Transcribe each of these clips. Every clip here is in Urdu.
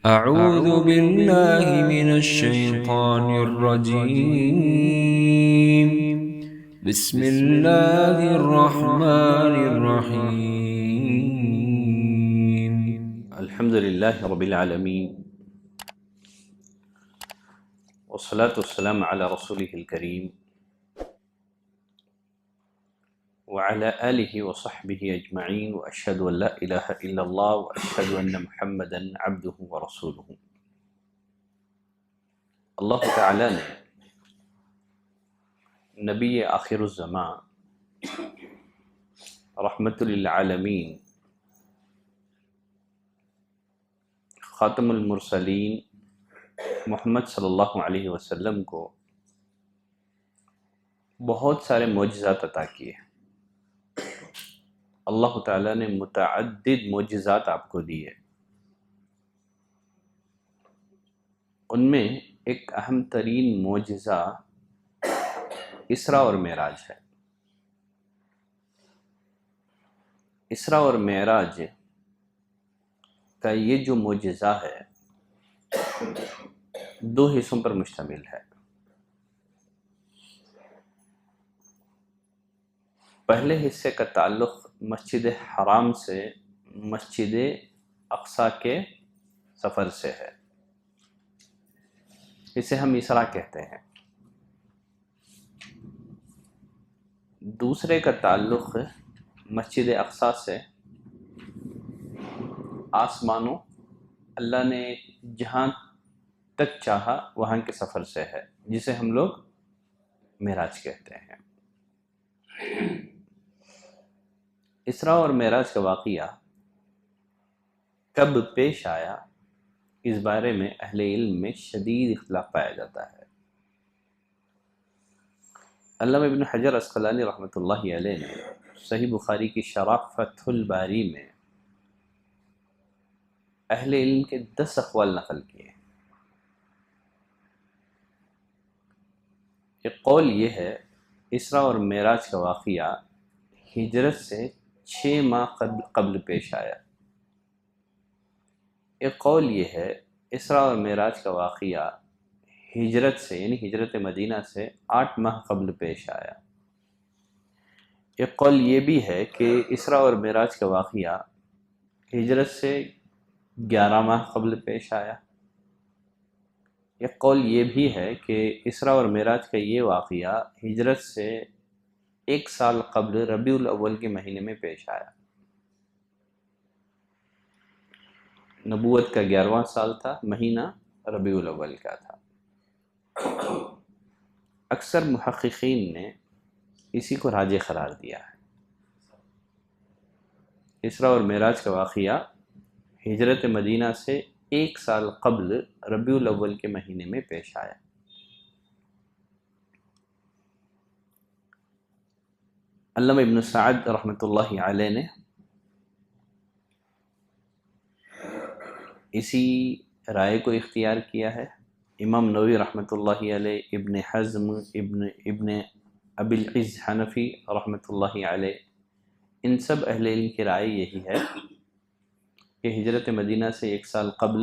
أعوذ بالله من الشيطان الرجيم. بسم الله الرحمن الرحيم. الحمد لله رب العالمين والصلاة والسلام على رسوله الكريم وعلى آله وصحبه أجمعين وأشهد أن لا إله إلا الله وأشهد أن محمدا عبده ورسوله۔ اللہ تعالیٰ نے نبی آخر الزمان رحمت للعالمین خاتم المرسلین محمد صلی اللہ علیہ وسلم کو بہت سارے معجزات عطا کیے۔ اللہ تعالیٰ نے متعدد معجزات آپ کو دیے۔ ان میں ایک اہم ترین معجزہ اسراء اور معراج ہے۔ اسراء اور معراج کا یہ جو معجزہ ہے دو حصوں پر مشتمل ہے۔ پہلے حصے کا تعلق مسجد حرام سے مسجد اقصی کے سفر سے ہے، اسے ہم اسراء کہتے ہیں۔ دوسرے کا تعلق مسجد اقصی سے آسمانوں، اللہ نے جہاں تک چاہا وہاں کے سفر سے ہے، جسے ہم لوگ معراج کہتے ہیں۔ اسراء اور معراج کا واقعہ کب پیش آیا، اس بارے میں اہل علم میں شدید اختلاف پایا جاتا ہے۔ علامہ ابن حجر عسقلانی رحمۃ اللہ علیہ نے صحیح بخاری کی شرح فتح الباری میں اہل علم کے 10 اقوال نقل کیے۔ ایک قول یہ ہے اسراء اور معراج کا واقعہ ہجرت سے 6 ماہ قبل پیش آیا۔ ایک قول یہ ہے اسراء اور معراج کا واقعہ ہجرت سے یعنی ہجرت مدینہ سے 8 ماہ قبل پیش آیا۔ ایک قول یہ بھی ہے کہ اسراء اور معراج کا واقعہ ہجرت سے 11 ماہ قبل پیش آیا۔ ایک قول یہ بھی ہے کہ اسراء اور معراج کا یہ واقعہ ہجرت سے 1 سال قبل ربیع الاول کے مہینے میں پیش آیا۔ نبوت کا 11واں سال تھا، مہینہ ربیع الاول کا تھا۔ اکثر محققین نے اسی کو راجح قرار دیا ہے۔ اسراء اور معراج کا واقعہ ہجرت مدینہ سے 1 سال قبل ربیع الاول کے مہینے میں پیش آیا۔ علامہ ابن سعد رحمۃ اللہ علیہ نے اسی رائے کو اختیار کیا ہے۔ امام نووی رحمۃ اللہ علیہ، ابن حزم، ابن ابی العز حنفی رحمۃ اللہ علیہ، ان سب اہل علم کی رائے یہی ہے کہ ہجرت مدینہ سے 1 سال قبل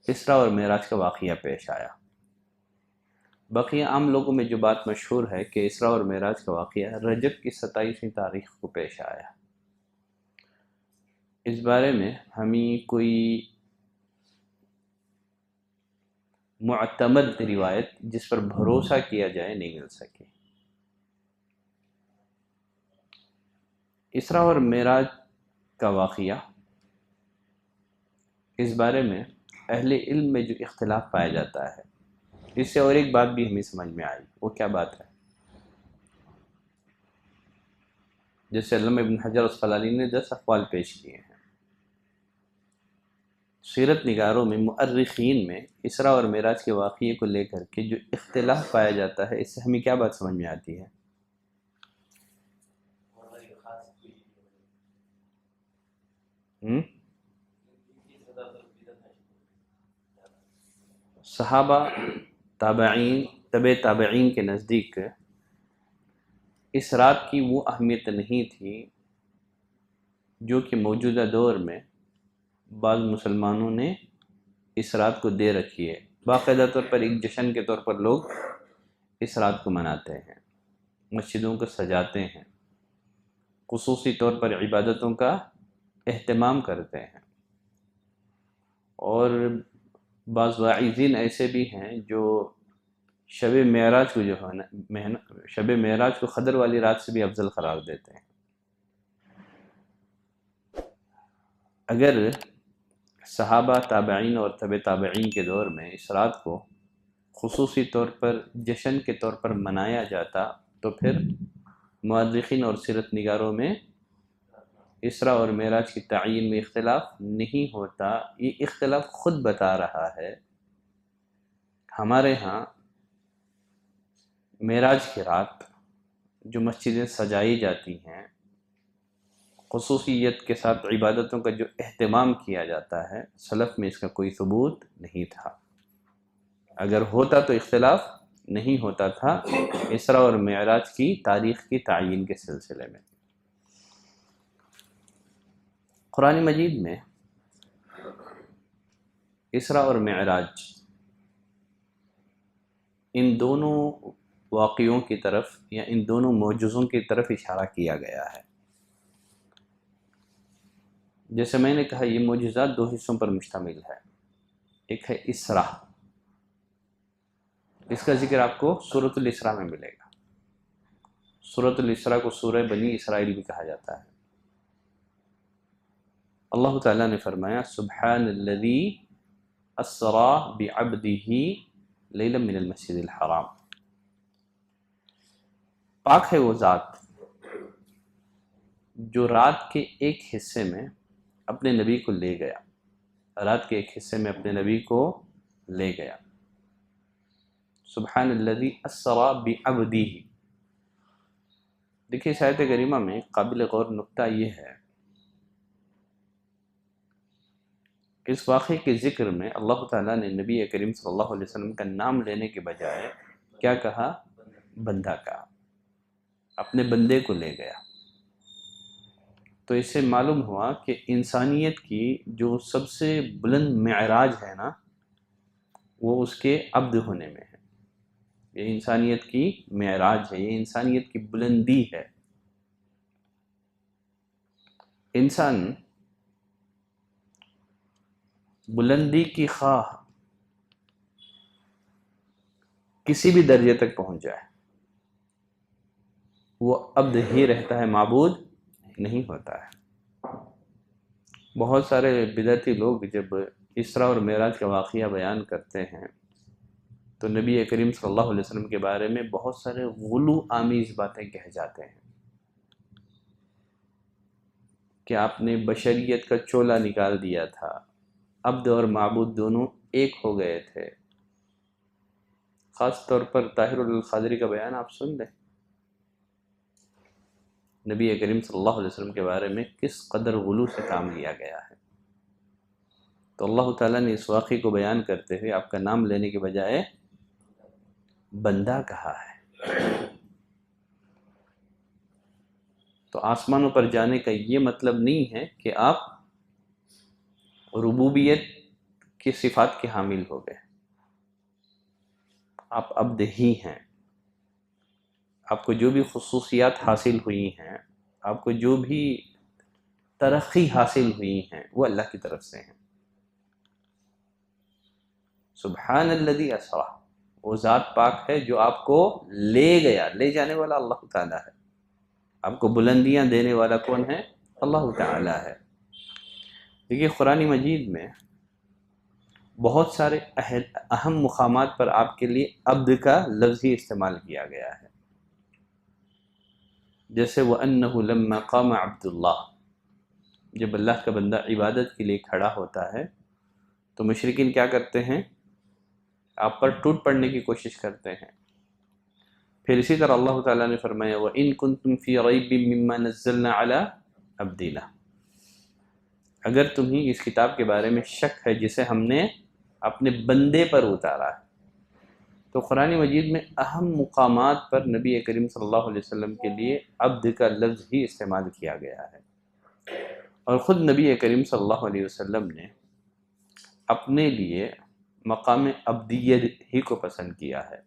اسراء اور معراج کا واقعہ پیش آیا۔ بقیہ عام لوگوں میں جو بات مشہور ہے کہ اسراء اور معراج کا واقعہ رجب کی 27ویں تاریخ کو پیش آیا۔ اس بارے میں ہمیں کوئی معتمد روایت جس پر بھروسہ کیا جائے نہیں مل سکی۔ اسراء اور معراج کا واقعہ، اس بارے میں اہل علم میں جو اختلاف پایا جاتا ہے، اس سے اور ایک بات بھی ہمیں سمجھ میں آئی۔ وہ کیا بات ہے؟ جیسے علامہ ابن حجر عسقلانی نے 10 اقوال پیش کیے ہیں، سیرت نگاروں میں، مؤرخین میں اسراء اور معراج کے واقعے کو لے کر کے جو اختلاف پایا جاتا ہے، اس سے ہمیں کیا بات سمجھ میں آتی ہے؟ صحابہ، تابعین، تبع تابعین کے نزدیک اس رات کی وہ اہمیت نہیں تھی جو کہ موجودہ دور میں بعض مسلمانوں نے اس رات کو دے رکھی ہے، باقاعدہ طور پر ایک جشن کے طور پر لوگ اس رات کو مناتے ہیں، مسجدوں کو سجاتے ہیں، خصوصی طور پر عبادتوں کا اہتمام کرتے ہیں، اور بعض واعظین ایسے بھی ہیں جو شب معراج کو جو ہے نا شب معراج کو قدر والی رات سے بھی افضل قرار دیتے ہیں۔ اگر صحابہ، تابعین اور تبع تابعین کے دور میں اس رات کو خصوصی طور پر جشن کے طور پر منایا جاتا تو پھر مؤرخین اور سیرت نگاروں میں اسراء اور معراج کی تعین میں اختلاف نہیں ہوتا۔ یہ اختلاف خود بتا رہا ہے۔ ہمارے ہاں معراج کی رات جو مسجدیں سجائی جاتی ہیں، خصوصیت کے ساتھ عبادتوں کا جو اہتمام کیا جاتا ہے، سلف میں اس کا کوئی ثبوت نہیں تھا۔ اگر ہوتا تو اختلاف نہیں ہوتا تھا اسراء اور معراج کی تاریخ کی تعین کے سلسلے میں۔ قرآن مجید میں اسراء اور معراج ان دونوں واقعوں کی طرف یا ان دونوں معجزوں کی طرف اشارہ کیا گیا ہے۔ جیسے میں نے کہا، یہ معجزات دو حصوں پر مشتمل ہے۔ ایک ہے اسراء، اس کا ذکر آپ کو سورۃ الاسراء میں ملے گا۔ سورۃ الاسراء کو سورہ بنی اسرائیل بھی کہا جاتا ہے۔ اللہ تعالیٰ نے فرمایا، سبحان الذی اسری بعبدہ لیلا من المسجد الحرام۔ پاک ہے وہ ذات جو رات کے ایک حصے میں اپنے نبی کو لے گیا، رات کے ایک حصے میں اپنے نبی کو لے گیا۔ سبحان الذی اسری بعبدہ۔ دیکھیے اس آیت کریمہ میں قابل غور نکتہ یہ ہے، اس واقعے کے ذکر میں اللہ تعالیٰ نے نبی کریم صلی اللہ علیہ وسلم کا نام لینے کے بجائے کیا کہا؟ بندہ کہا، اپنے بندے کو لے گیا۔ تو اس سے معلوم ہوا کہ انسانیت کی جو سب سے بلند معراج ہے نا، وہ اس کے عبد ہونے میں ہے۔ یہ انسانیت کی معراج ہے، یہ انسانیت کی بلندی ہے۔ انسان بلندی کی خواہ کسی بھی درجے تک پہنچ جائے، وہ عبد ہی رہتا ہے، معبود نہیں ہوتا ہے۔ بہت سارے بدعتی لوگ جب اسراء اور معراج کا واقعہ بیان کرتے ہیں تو نبی کریم صلی اللہ علیہ وسلم کے بارے میں بہت سارے غلو آمیز باتیں کہہ جاتے ہیں کہ آپ نے بشریت کا چولا نکال دیا تھا، عبد اور معبود دونوں ایک ہو گئے تھے۔ خاص طور پر طاہر القادری کا بیان آپ سن لیں، نبی کریم صلی اللہ علیہ وسلم کے بارے میں کس قدر غلو سے کام لیا گیا ہے۔ تو اللہ تعالیٰ نے اس واقعے کو بیان کرتے ہوئے آپ کا نام لینے کے بجائے بندہ کہا ہے۔ تو آسمانوں پر جانے کا یہ مطلب نہیں ہے کہ آپ ربوبیت کی صفات کے حامل ہو گئے، آپ عبد ہی ہیں۔ آپ کو جو بھی خصوصیات حاصل ہوئی ہیں، آپ کو جو بھی ترقی حاصل ہوئی ہیں، وہ اللہ کی طرف سے ہیں۔ سبحان الذی اسری، وہ ذات پاک ہے جو آپ کو لے گیا۔ لے جانے والا اللہ تعالیٰ ہے، آپ کو بلندیاں دینے والا کون ہے؟ اللہ تعالیٰ ہے۔ دیکھیے قرآن مجید میں بہت سارے اہم مقامات پر آپ کے لیے عبد کا لفظ ہی استعمال کیا گیا ہے، جیسے وَأَنَّهُ لَمَّا قَامَ عَبْدُ اللَّهِ، جب اللہ کا بندہ عبادت کے لیے کھڑا ہوتا ہے تو مشرکین کیا کرتے ہیں؟ آپ پر ٹوٹ پڑنے کی کوشش کرتے ہیں۔ پھر اسی طرح اللہ تعالیٰ نے فرمایا وَإِن كُنتُمْ فِي رَيْبٍ مِّمَّا نَزَّلْنَا عَلَىٰ عَبْدِنَا، اگر تمہیں اس کتاب کے بارے میں شک ہے جسے ہم نے اپنے بندے پر اتارا ہے۔ تو قرآن مجید میں اہم مقامات پر نبی کریم صلی اللہ علیہ وسلم کے لیے عبد کا لفظ ہی استعمال کیا گیا ہے۔ اور خود نبی کریم صلی اللہ علیہ وسلم نے اپنے لیے مقام عبدیت ہی کو پسند کیا ہے.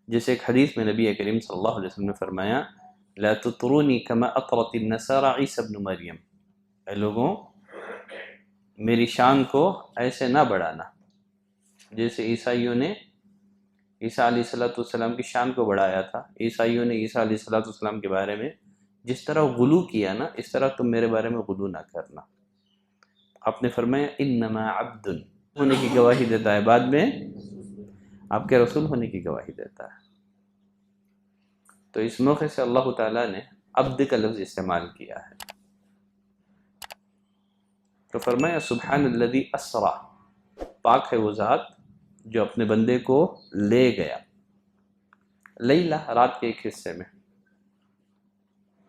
جیسے ایک حدیث میں نبی کریم صلی اللہ علیہ وسلم نے فرمایا لا تطرونی کما اطرت النصارى عیسی ابن مریم، اے لوگوں میری شان کو ایسے نہ بڑھانا جیسے عیسائیوں نے عیسیٰ علیہ السلام کی شان کو بڑھایا تھا. عیسائیوں نے عیسیٰ علیہ السلام کے بارے میں جس طرح غلو کیا نا، اس طرح تم میرے بارے میں غلو نہ کرنا. آپ نے فرمایا انما عبد ہونے کی گواہی دیتا ہے، بعد میں آپ کے رسول ہونے کی گواہی دیتا ہے. تو اس موقع سے اللہ تعالیٰ نے عبد کا لفظ استعمال کیا ہے. تو فرمایا سبحان الذی اسرا، پاک ہے وہ ذات جو اپنے بندے کو لے گیا، لیلہ رات کے ایک حصے میں.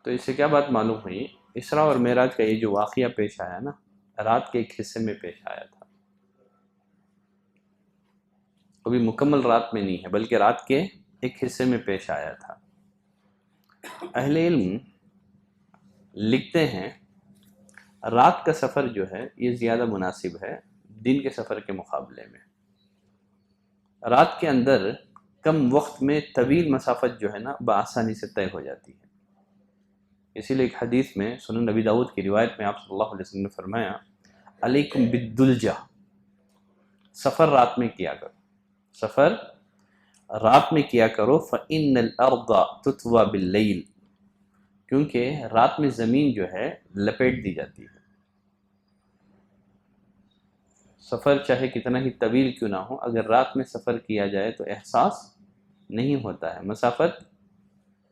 تو اس سے کیا بات معلوم ہوئی؟ اسراء اور معراج کا یہ جو واقعہ پیش آیا نا، رات کے ایک حصے میں پیش آیا تھا. ابھی مکمل رات میں نہیں ہے بلکہ رات کے ایک حصے میں پیش آیا تھا. اہل علم لکھتے ہیں رات کا سفر جو ہے یہ زیادہ مناسب ہے دن کے سفر کے مقابلے میں. رات کے اندر کم وقت میں طویل مسافت جو ہے نا بآسانی سے طے ہو جاتی ہے. اسی لیے ایک حدیث میں سنن نبی داؤد کی روایت میں آپ صلی اللہ علیہ وسلم نے فرمایا علیکم بالدلجہ، سفر رات میں کیا کرو، سفر رات میں کیا کرو. فإن الأرض تطوى باللیل، کیونکہ رات میں زمین جو ہے لپیٹ دی جاتی ہے. سفر چاہے کتنا ہی طویل کیوں نہ ہو، اگر رات میں سفر کیا جائے تو احساس نہیں ہوتا ہے، مسافت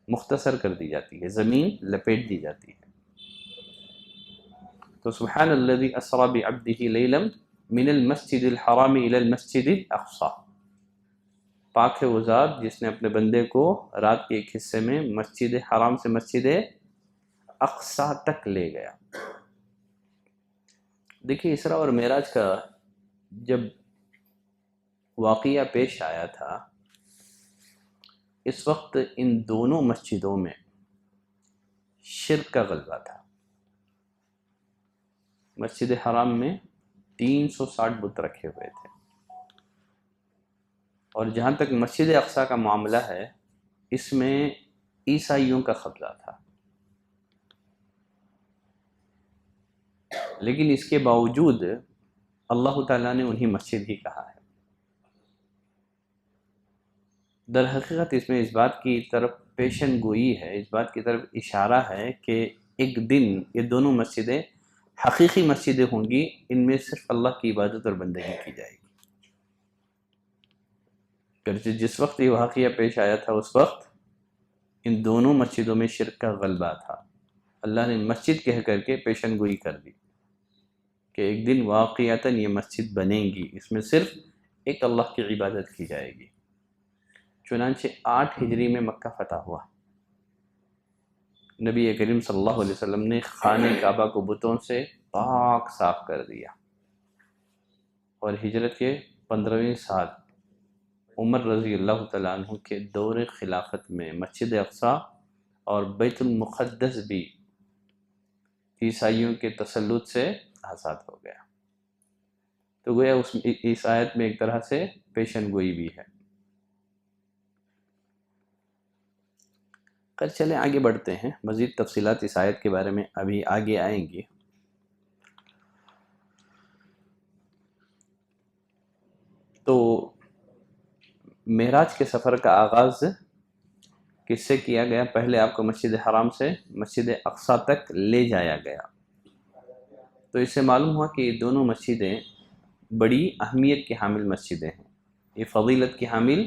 مختصر کر دی جاتی ہے، زمین لپیٹ دی جاتی ہے. تو سبحان الذی اسری بعبدہ لیلا من المسجد الحرام الی المسجد الاقصی، پاک ہے وہ ذات جس نے اپنے بندے کو رات کے ایک حصے میں مسجد حرام سے مسجد اقصی تک لے گیا. دیکھیے اسراء اور معراج کا جب واقعہ پیش آیا تھا اس وقت ان دونوں مسجدوں میں شرک کا غلبہ تھا. مسجد حرام میں 360 بت رکھے ہوئے تھے، اور جہاں تک مسجد اقصی کا معاملہ ہے اس میں عیسائیوں کا قبضہ تھا. لیکن اس کے باوجود اللہ تعالیٰ نے انہیں مسجد ہی کہا ہے. در حقیقت اس میں اس بات کی طرف پیشن گوئی ہے، اس بات کی طرف اشارہ ہے کہ ایک دن یہ دونوں مسجدیں حقیقی مسجدیں ہوں گی، ان میں صرف اللہ کی عبادت اور بندگی کی جائے گی. جس وقت یہ واقعہ پیش آیا تھا اس وقت ان دونوں مسجدوں میں شرک کا غلبہ تھا. اللہ نے مسجد کہہ کر کے پیشن گوئی کر دی کہ ایک دن واقعتاً یہ مسجد بنے گی، اس میں صرف ایک اللہ کی عبادت کی جائے گی. چنانچہ 8 ہجری میں مکہ فتح ہوا. نبی کریم صلی اللہ علیہ وسلم نے خانہ کعبہ کو بتوں سے پاک صاف کر دیا، اور ہجرت کے 15ویں سال عمر رضی اللہ تعالیٰ عنہ کے دور خلافت میں مسجد اقصی اور بیت المقدس بھی عیسائیوں کے تسلط سے آزاد ہو گیا. تو گویا اس آیت میں ایک طرح سے پیشن گوئی بھی ہے. چلیں آگے بڑھتے ہیں، مزید تفصیلات اس آیت کے بارے میں ابھی آگے آئیں گی. تو معراج کے سفر کا آغاز کس سے کیا گیا؟ پہلے آپ کو مسجد حرام سے مسجد اقصی تک لے جایا گیا. تو اس سے معلوم ہوا کہ یہ دونوں مسجدیں بڑی اہمیت کی حامل مسجدیں ہیں، یہ فضیلت کی حامل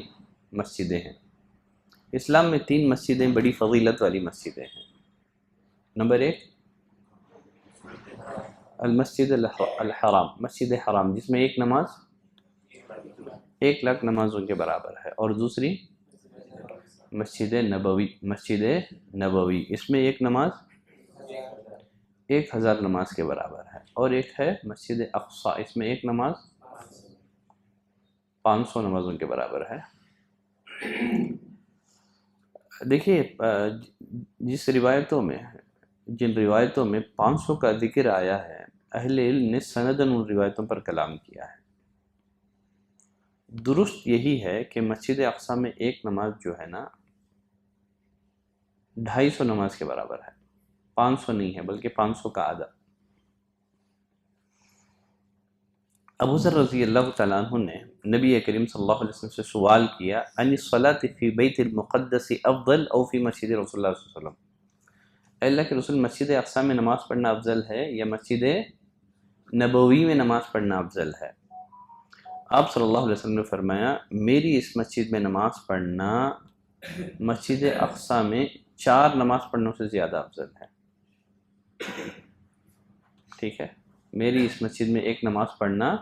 مسجدیں ہیں. اسلام میں 3 مسجدیں بڑی فضیلت والی مسجدیں ہیں. نمبر 1 المسجد الحرام، مسجد حرام جس میں ایک نماز 1 لاکھ نمازوں کے برابر ہے، اور دوسری مسجد نبوی، مسجد نبوی اس میں ایک نماز 1000 نماز کے برابر ہے، اور ایک ہے مسجد اقصی اس میں ایک نماز 500 نمازوں کے برابر ہے. دیکھیے جس روایتوں میں جن روایتوں میں 500 کا ذکر آیا ہے، اہل علم نے سندن ان روایتوں پر کلام کیا ہے۔ درست یہی ہے کہ مسجد اقصی میں ایک نماز جو ہے نا 250 نماز کے برابر ہے، 500 نہیں ہے بلکہ 500 کا آدھا۔ ابو ذر رضی اللہ تعالیٰ عنہ نے نبی کریم صلی اللہ علیہ وسلم سے سوال کیا ان الصلاۃ فی بیت المقدس افضل او فی مسجد رسول اللہ صلی اللہ علیہ وسلم، اے اللہ کے رسول مسجد اقصی میں نماز پڑھنا افضل ہے یا مسجد نبوی میں نماز پڑھنا افضل ہے؟ آپ صلی اللہ علیہ وسلم نے فرمایا میری اس مسجد میں نماز پڑھنا مسجد اقصی میں 4 نماز پڑھنے سے زیادہ افضل ہے۔ ٹھیک ہے، میری اس مسجد میں ایک نماز پڑھنا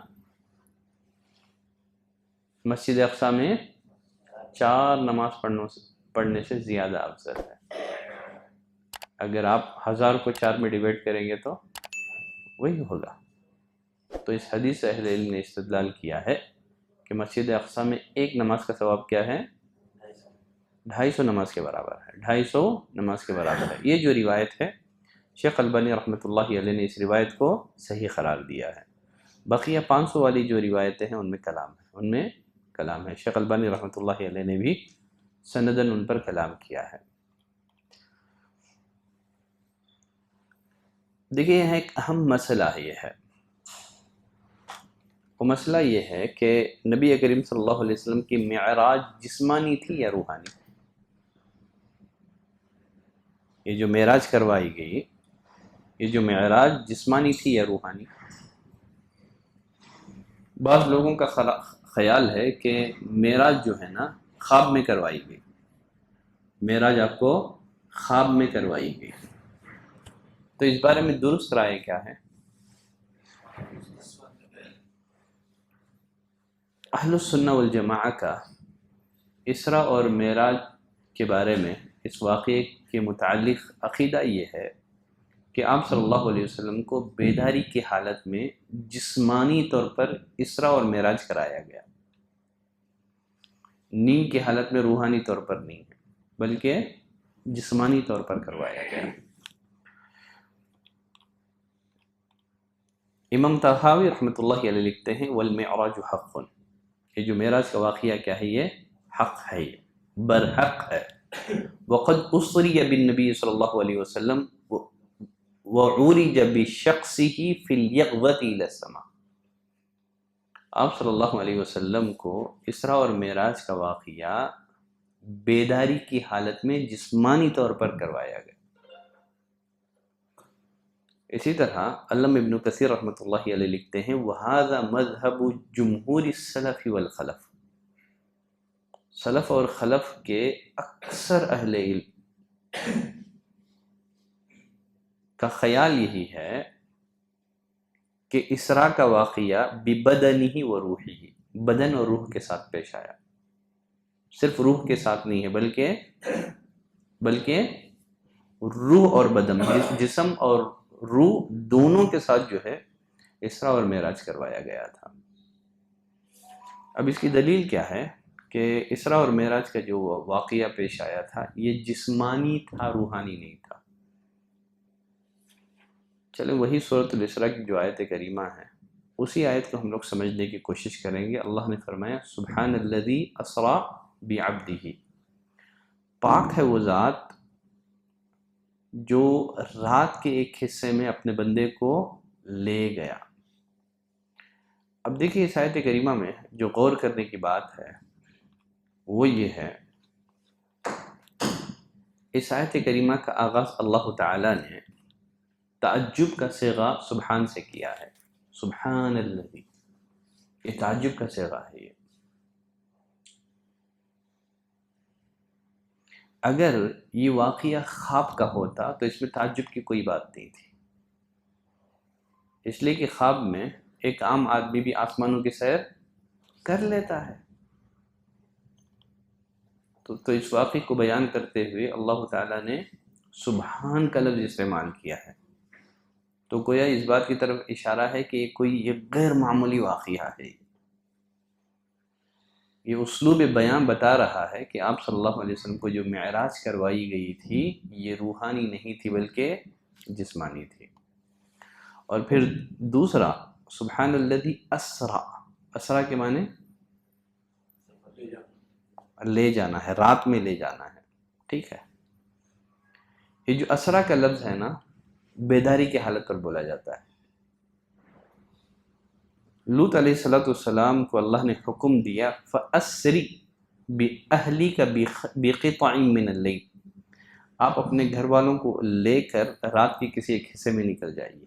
مسجد اقصی میں 4 نماز پڑھنے سے زیادہ افضل ہے۔ اگر آپ 1000 کو 4 میں ڈیوائڈ کریں گے تو وہی ہوگا۔ تو اس حدیث سے اہل علم نے استدلال کیا ہے کہ مسجد اقصی میں ایک نماز کا ثواب کیا ہے؟ 250 نماز کے برابر ہے، 250 نماز کے برابر ہے۔ یہ جو روایت ہے شیخ البانی رحمۃ اللہ علیہ نے اس روایت کو صحیح قرار دیا ہے۔ بقیہ 500 والی جو روایتیں ہیں ان میں کلام ہے، شیخ البانی رحمۃ اللہ علیہ نے بھی سندن ان پر کلام کیا ہے۔ دیکھیے یہاں ایک اہم مسئلہ یہ ہے، وہ مسئلہ یہ ہے کہ نبی کریم صلی اللہ علیہ وسلم کی معراج جسمانی تھی یا روحانی؟ یہ جو معراج کروائی گئی، یہ جو معراج جسمانی تھی یا روحانی؟ بعض لوگوں کا خیال ہے کہ معراج جو ہے نا خواب میں کروائی گئی، معراج آپ کو خواب میں کروائی گئی۔ تو اس بارے میں درست رائے کیا ہے؟ اہل السنہ والجماعہ کا اسراء اور معراج کے بارے میں اس واقعے کے متعلق عقیدہ یہ ہے کہ آپ صلی اللہ علیہ وسلم کو بیداری کی حالت میں جسمانی طور پر اسراء اور معراج کرایا گیا، نیند کی حالت میں روحانی طور پر نہیں ہے بلکہ جسمانی طور پر کروایا گیا۔ امام طحاوی رحمۃ اللہ علیہ لکھتے ہیں والمعراج حق، یہ جو معراج کا واقعہ کیا ہے؟ یہ حق ہے، یہ برحق ہے۔ وقد اسری بالنبی صلی اللہ علیہ وسلم وعرج بشخصه فی الیقظۃ الی السماء، آپ صلی اللہ علیہ وسلم کو اسراء اور معراج کا واقعہ بیداری کی حالت میں جسمانی طور پر کروایا گیا۔ اسی طرح علامہ ابن کثیر رحمۃ اللہ علیہ لکھتے ہیں وَهَذَا مَذْهَبُ جُمْهُورِ السَّلَفِ وَالْخَلَفِ، سلف اور خلف کے اکثر اہل علم کا خیال یہی ہے کہ اسراء کا واقعہ بِبَدَنِهِ وَرُوحِهِ، بدن اور روح کے ساتھ پیش آیا، صرف روح کے ساتھ نہیں ہے بلکہ روح اور بدن، جسم اور روح دونوں کے ساتھ جو ہے اسراء اور معراج کروایا گیا تھا۔ اب اس کی دلیل کیا ہے کہ اسراء اور معراج کا جو واقعہ پیش آیا تھا یہ جسمانی تھا، روحانی نہیں تھا۔ چلیں وہی سورۃ الاسراء کی جو آیت کریمہ ہے اسی آیت کو ہم لوگ سمجھنے کی کوشش کریں گے۔ اللہ نے فرمایا سبحان الذی اسریٰ بعبدہ، پاک ہے وہ ذات جو رات کے ایک حصے میں اپنے بندے کو لے گیا۔ اب دیکھیے اس آیت کریمہ میں جو غور کرنے کی بات ہے وہ یہ ہے، اس آیت کریمہ کا آغاز اللہ تعالیٰ نے تعجب کا صیغہ سبحان سے کیا ہے، سبحان الذی، یہ تعجب کا صیغہ ہے۔ یہ اگر یہ واقعہ خواب کا ہوتا تو اس میں تعجب کی کوئی بات نہیں تھی، اس لیے کہ خواب میں ایک عام آدمی بھی آسمانوں کی سیر کر لیتا ہے۔ تو اس واقعے کو بیان کرتے ہوئے اللہ تعالیٰ نے سبحان کا لفظ استعمال کیا ہے، تو گویا اس بات کی طرف اشارہ ہے کہ یہ غیر معمولی واقعہ ہے۔ یہ اسلوب بیان بتا رہا ہے کہ آپ صلی اللہ علیہ وسلم کو جو معراج کروائی گئی تھی یہ روحانی نہیں تھی بلکہ جسمانی تھی۔ اور پھر دوسرا سبحان الذی اسرا، اسرا کے معنی لے جانا ہے، رات میں لے جانا ہے، ٹھیک ہے۔ یہ جو اسرا کا لفظ ہے نا، بیداری کی حالت پر بولا جاتا ہے۔ لوط علیہ السلام کو اللہ نے حکم دیا فَأَسْرِ بِأَهْلِكَ بِقِطَعٍ مِّنَ اللَّيْلِ، آپ اپنے گھر والوں کو لے کر رات کے کسی ایک حصے میں نکل جائیے۔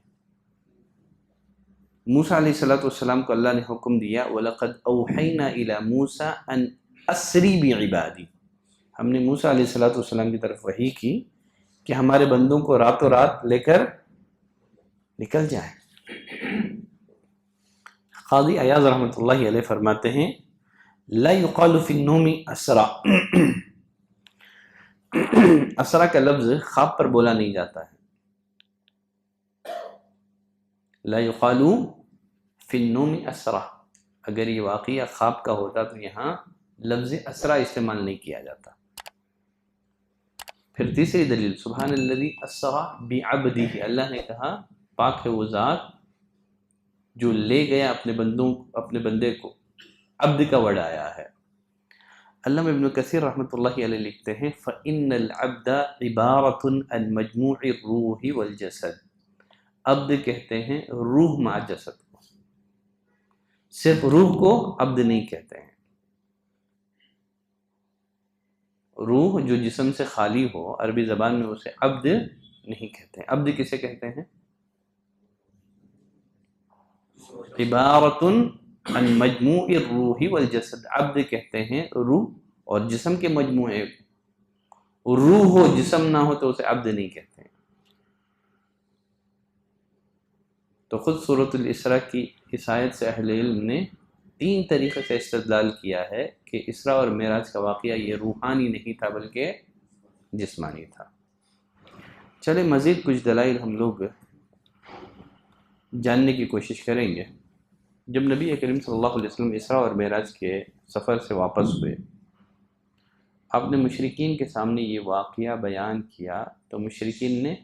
موسیٰ علیہ السلام کو اللہ نے حکم دیا وَلَقَدْ أَوْحَيْنَا إِلَى مُوسَىٰ أَنْ أَسْرِ بِعِبَادِي، ہم نے موسیٰ علیہ السلام کی طرف وحی کی کہ ہمارے بندوں کو راتوں رات لے کر نکل جائیں۔ قاضی ایاز رحمۃ اللہ علیہ فرماتے ہیں لا يقال في النوم اسرا، اسرا کا لفظ خواب پر بولا نہیں جاتا ہے۔ لا يقال في النوم اسرا، اگر یہ واقعہ خواب کا ہوتا تو یہاں لفظ اسرا استعمال نہیں کیا جاتا۔ پھر تیسری دلیل سبحان الذی اسرا بعبدہ، اللہ نے کہا پاک ہے وہ ذات جو لے گیا اپنے بندے کو، عبد کا ورڈ آیا ہے۔ علامہ ابن کثیر رحمۃ اللہ علیہ لکھتے ہیں فَإِنَّ الْعَبْدَ عِبَارَةٌ عَنْ مَجْمُوعِ الرُّوحِ وَالْجَسَدِ، عبد کہتے ہیں روح مع جسد کو، صرف روح کو عبد نہیں کہتے ہیں۔ روح جو جسم سے خالی ہو عربی زبان میں اسے عبد نہیں کہتے ہیں۔ عبد کسے کہتے ہیں؟ عبارۃ عن مجموع الروح والجسد، عبد کہتے ہیں روح اور جسم کے مجموعے کو، روح ہو جسم نہ ہو تو اسے عبد نہیں کہتے ہیں۔ تو خود سورۃ الاسراء کی اس آیت سے اہل علم نے 3 طریقے سے استدلال کیا ہے کہ اسراء اور معراج کا واقعہ یہ روحانی نہیں تھا بلکہ جسمانی تھا۔ چلے مزید کچھ دلائل ہم لوگ جاننے کی کوشش کریں گے۔ جب نبی کریم صلی اللہ علیہ وسلم اسراء اور معراج کے سفر سے واپس ہوئے، آپ نے مشرکین کے سامنے یہ واقعہ بیان کیا تو مشرکین نے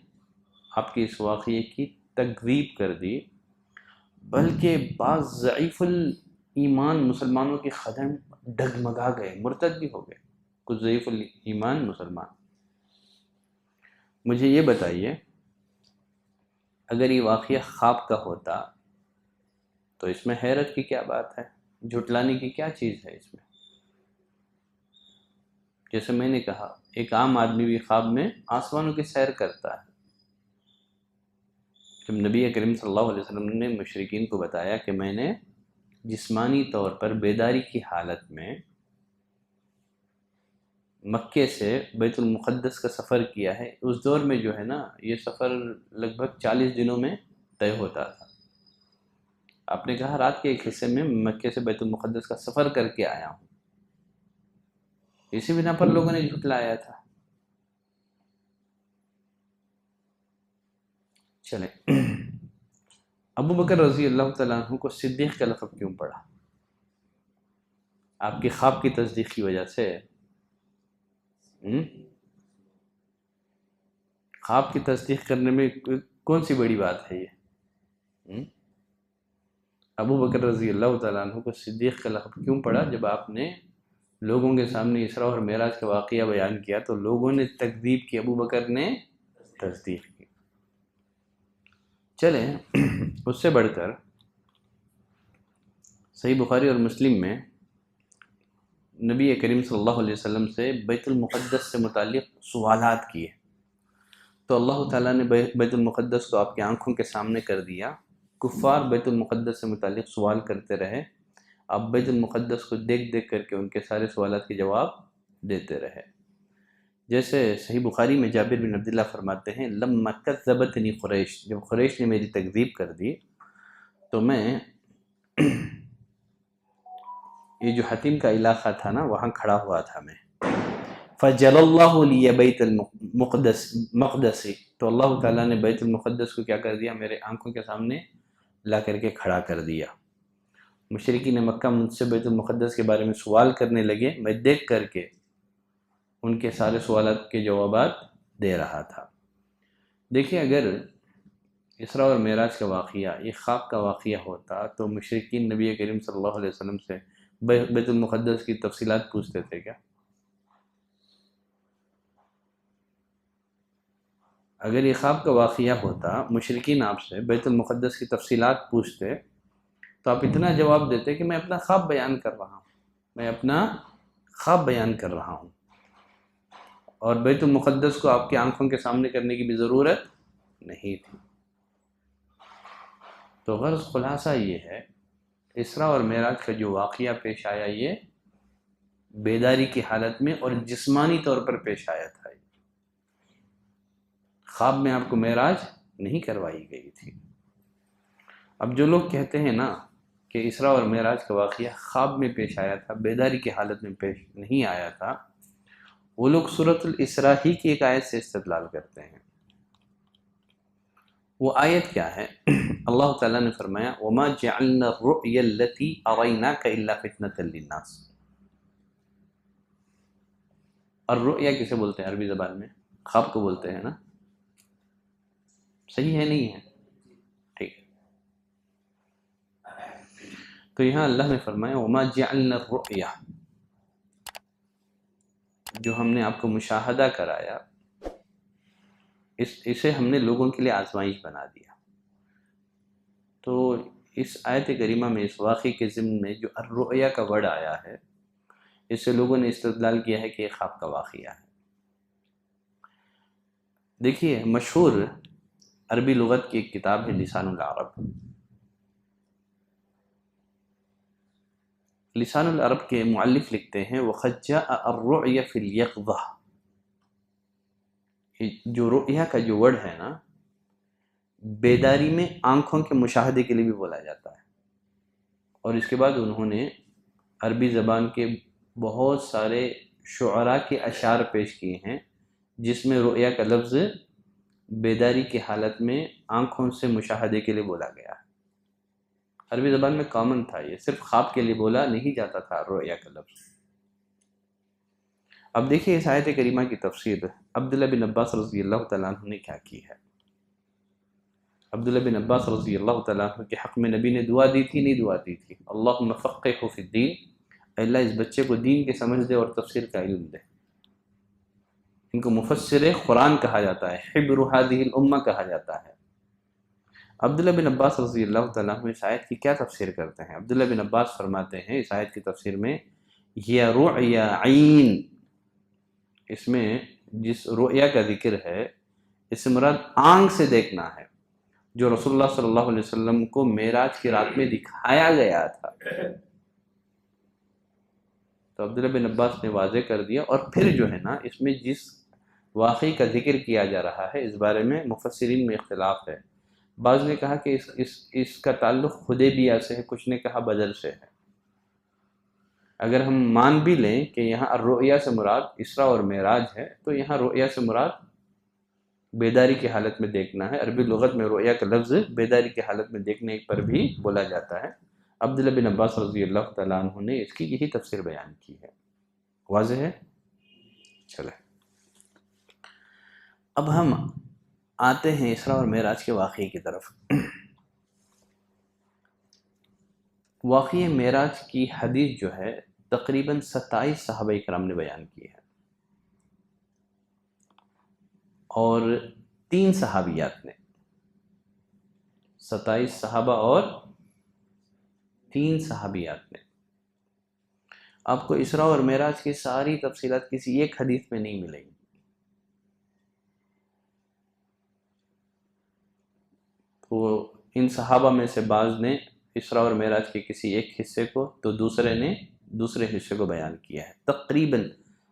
آپ کے اس واقعے کی تکذیب کر دی، بلکہ بعض ضعیف الایمان مسلمانوں کے قدم ڈگمگا گئے، مرتد بھی ہو گئے کچھ ضعیف الایمان مسلمان۔ مجھے یہ بتائیے اگر یہ واقعہ خواب کا ہوتا تو اس میں حیرت کی کیا بات ہے؟ جھٹلانے کی کیا چیز ہے اس میں؟ جیسے میں نے کہا ایک عام آدمی بھی خواب میں آسمانوں کی سیر کرتا ہے۔ جب نبی کریم صلی اللہ علیہ وسلم نے مشرکین کو بتایا کہ میں نے جسمانی طور پر بیداری کی حالت میں مکے سے بیت المقدس کا سفر کیا ہے، اس دور میں جو ہے نا یہ سفر لگ بھگ 40 دنوں میں طے ہوتا تھا۔ آپ نے کہا رات کے ایک حصے میں مکے سے بیت المقدس کا سفر کر کے آیا ہوں، اسی بنا پر لوگوں نے جھٹلایا تھا۔ چلیں ابو بکر رضی اللہ تعالیٰ عنہ کو صدیق کا لقب کیوں پڑا؟ آپ کی خواب کی تصدیق کی وجہ سے؟ خواب کی تصدیق کرنے میں کون سی بڑی بات ہے یہ؟ ابو بکر رضی اللہ تعالیٰ عنہ کو صدیق کا لقب کیوں پڑا؟ جب آپ نے لوگوں کے سامنے اسراء اور معراج کا واقعہ بیان کیا تو لوگوں نے تکذیب کی، ابو بکر نے تصدیق کی۔ چلیں اس سے بڑھ کر صحیح بخاری اور مسلم میں نبی کریم صلی اللہ علیہ وسلم سے بیت المقدس سے متعلق سوالات کیے تو اللہ تعالیٰ نے بیت المقدس کو آپ کی آنکھوں کے سامنے کر دیا۔ کفار بیت المقدس سے متعلق سوال کرتے رہے، آپ بیت المقدس کو دیکھ دیکھ کر کے ان کے سارے سوالات کے جواب دیتے رہے۔ جیسے صحیح بخاری میں جابر بن عبداللہ فرماتے ہیں لما کذبتنی قریش، جب قریش نے میری تکذیب کر دی تو میں یہ جو حتیم کا علاقہ تھا نا وہاں کھڑا ہوا تھا میں، فجل اللہ لی بیت المقدس، تو اللہ تعالیٰ نے بیت المقدس کو کیا کر دیا؟ میرے آنکھوں کے سامنے لا کر کے کھڑا کر دیا۔ مشرکین مکہ مجھ سے بیت المقدس کے بارے میں سوال کرنے لگے، میں دیکھ کر کے ان کے سارے سوالات کے جوابات دے رہا تھا۔ دیکھیے اگر اسراء اور معراج کا واقعہ یہ خواب کا واقعہ ہوتا تو مشرکین نبی کریم صلی اللہ علیہ وسلم سے بیت المقدس کی تفصیلات پوچھتے تھے کیا؟ اگر یہ خواب کا واقعہ ہوتا مشرکین آپ سے بیت المقدس کی تفصیلات پوچھتے تو آپ اتنا جواب دیتے کہ میں اپنا خواب بیان کر رہا ہوں، میں اپنا خواب بیان کر رہا ہوں، اور بیت المقدس کو آپ کی آنکھوں کے سامنے کرنے کی بھی ضرورت نہیں تھی۔ تو غرض خلاصہ یہ ہے، اسراء اور معراج کا جو واقعہ پیش آیا یہ بیداری کی حالت میں اور جسمانی طور پر پیش آیا تھا، خواب میں آپ کو معراج نہیں کروائی گئی تھی۔ اب جو لوگ کہتے ہیں نا کہ اسراء اور معراج کا واقعہ خواب میں پیش آیا تھا، بیداری کی حالت میں پیش نہیں آیا تھا، وہ لوگ سورۃ الاسراء ہی کی ایک آیت سے استدلال کرتے ہیں۔ وہ آیت کیا ہے؟ اللہ تعالیٰ نے فرمایا وَمَا جَعَلْنَا الرُّؤْيَا الَّتِي أَرَيْنَاكَ إِلَّا فِتْنَةً لِلنَّاسِ۔ اور رؤیا کسے بولتے ہیں عربی زبان میں؟ خواب کو بولتے ہیں نا، صحیح ہے نہیں ہے؟ ٹھیک ہے، تو یہاں اللہ نے فرمایا وَمَا جَعَلْنَا الرُّؤْيَا، جو ہم نے آپ کو مشاہدہ کرایا اسے ہم نے لوگوں کے لیے آزمائش بنا دیا۔ تو اس آیت کریمہ میں اس واقعے کے ضمن میں جو الرؤیا کا ورڈ آیا ہے، اس سے لوگوں نے استدلال کیا ہے کہ یہ خواب کا واقعہ ہے۔ دیکھیے مشہور عربی لغت کی ایک کتاب ہے لسان العرب، لسان العرب کے مؤلف لکھتے ہیں وَقَدْ جَاءَ الرُّؤْيَا فِي الْيَقْظَةِ، جو رؤیا کا جو ورڈ ہے نا، بیداری میں آنکھوں کے مشاہدے کے لیے بھی بولا جاتا ہے، اور اس کے بعد انہوں نے عربی زبان کے بہت سارے شعراء کے اشعار پیش کیے ہیں جس میں رؤیا کا لفظ بیداری کی حالت میں آنکھوں سے مشاہدے کے لیے بولا گیا ہے۔ عربی زبان میں کامن تھا، یہ صرف خواب کے لیے بولا نہیں جاتا تھا رؤیا کا لفظ۔ اب دیکھیے اس آیت کریمہ کی تفسیر عبداللہ بن عباس رضی اللہ تعالیٰ عنہ نے کیا کی ہے۔ عبداللہ بن عباس رضی اللہ تعالیٰ عنہ کے حق میں نبی نے دعا دی تھی نہیں دعا دی تھی؟ اللہم فقہہ فی الدین، اے اللہ اس بچے کو دین کے سمجھ دے اور تفسیر کا علم دے۔ ان کو مفسر قرآن کہا جاتا ہے، حبر هذه الامہ کہا جاتا ہے۔ عبداللہ بن عباس رضی اللہ تعالیٰ عنہ اس آیت کی کیا تفسیر کرتے ہیں؟ عبداللہ بن عباس فرماتے ہیں اس آیت کی تفسیر میں یہ رؤیا عین، اس میں جس رؤیا کا ذکر ہے اس سے مراد آنکھ سے دیکھنا ہے، جو رسول اللہ صلی اللہ علیہ وسلم کو معراج کی رات میں دکھایا گیا تھا۔ تو عبداللہ بن عباس نے واضح کر دیا، اور پھر جو ہے نا اس میں جس واقعی کا ذکر کیا جا رہا ہے اس بارے میں مفسرین میں اختلاف ہے۔ بعض نے کہا کہ اس کا تعلق حدیبیہ سے ہے، کچھ نے کہا بدر سے ہے۔ اگر ہم مان بھی لیں کہ یہاں الرؤیا سے مراد اسراء اور معراج ہے تو یہاں رؤیا سے مراد بیداری کی حالت میں دیکھنا ہے۔ عربی لغت میں رؤیا کا لفظ بیداری کی حالت میں دیکھنے پر بھی بولا جاتا ہے۔ عبداللہ بن عباس رضی اللہ تعالیٰ عنہ نے اس کی یہی تفسیر بیان کی ہے۔ واضح ہے؟ چلے اب ہم آتے ہیں اسراء اور معراج کے واقعے کی طرف۔ واقعہ معراج کی حدیث جو ہے تقریباً 27 صحابہ کرام نے بیان کی ہے، اور 3 صحابیات نے، 27 صحابہ اور 3 صحابیات نے۔ آپ کو اسراء اور معراج کی ساری تفصیلات کسی ایک حدیث میں نہیں ملیں گی۔ تو ان صحابہ میں سے بعض نے اسراء اور معراج کے کسی ایک حصے کو تو دوسرے نے دوسرے حصے کو بیان کیا ہے۔ تقریباً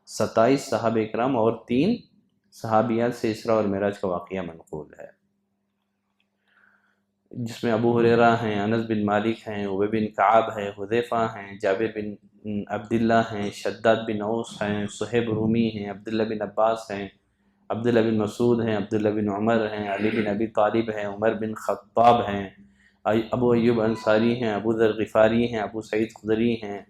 27 صحابہ اکرام اور 3 صحابیات سے اسراء اور معراج کا واقعہ منقول ہے، جس میں ابو ہریرہ ہیں، انس بن مالک ہیں، ابی بن کعب ہیں، حذیفہ ہیں، جابر بن عبداللہ ہیں، شداد بن اوس ہیں، صہیب رومی ہیں، عبداللہ بن عباس ہیں، عبداللہ بن مسعود ہیں، عبداللہ بن عمر ہیں، علی بن ابی طالب ہیں، عمر بن خطاب ہیں، ابو ایوب انصاری ہیں، ابو ذر غفاری ہیں، ابو سعید خدری ہیں،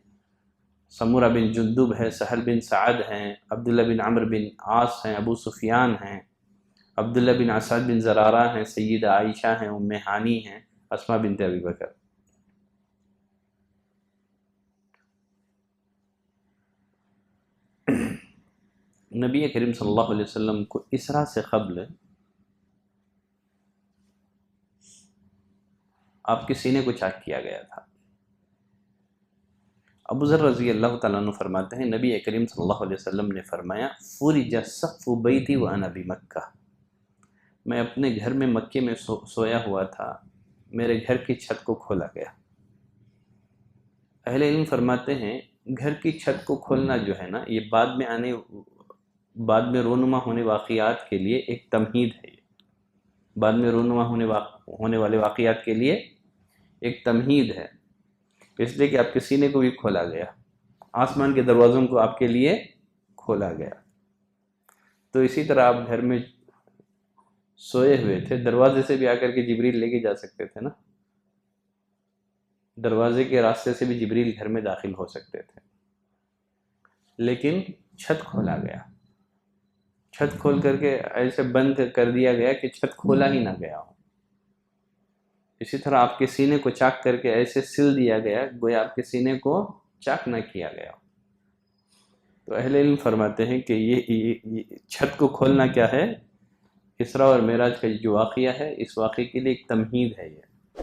سمورہ بن جندب ہے، سہل بن سعد ہیں، عبداللہ بن عمرو بن عاص ہیں، ابو سفیان ہیں، عبداللہ بن اسد بن زرارہ ہیں، سیدہ عائشہ ہیں، ام ہانی ہیں، اسماء بنت ابی بکر۔ نبی کریم صلی اللہ علیہ وسلم کو اسرا سے قبل آپ کے سینے کو چاک کیا گیا تھا۔ ابو ذر رضی اللہ تعالیٰ عنہ فرماتے ہیں نبی کریم صلی اللہ علیہ وسلم نے فرمایا فرج سقف بیتی وانا بمکہ، میں اپنے گھر میں مکے میں سویا ہوا تھا، میرے گھر کی چھت کو کھولا گیا۔ اہل علم فرماتے ہیں گھر کی چھت کو کھولنا جو ہے نا، یہ بعد میں رونما ہونے واقعات کے لیے ایک تمہید ہے، بعد میں رونما ہونے والے واقعات کے لیے ایک تمہید ہے، اس لیے کہ آپ کے سینے کو بھی کھولا گیا، آسمان کے دروازوں کو آپ کے لیے کھولا گیا۔ تو اسی طرح آپ گھر میں سوئے ہوئے تھے، دروازے سے بھی آ کر کے جبریل لے کے جا سکتے تھے نا، دروازے کے راستے سے بھی جبریل گھر میں داخل ہو سکتے تھے، لیکن چھت کھولا گیا، چھت کھول کر کے ایسے بند کر دیا گیا کہ چھت کھولا ہی نہ گیا ہو۔ اسی طرح آپ کے سینے کو چاک کر کے ایسے سل دیا گیا گویا آپ کے سینے کو چاک نہ کیا گیا۔ تو اہل علم فرماتے ہیں کہ یہ چھت کو کھولنا کیا ہے، اسراء اور معراج کا جو واقعہ ہے، اس واقعے کے لیے ایک تمہید ہے یہ۔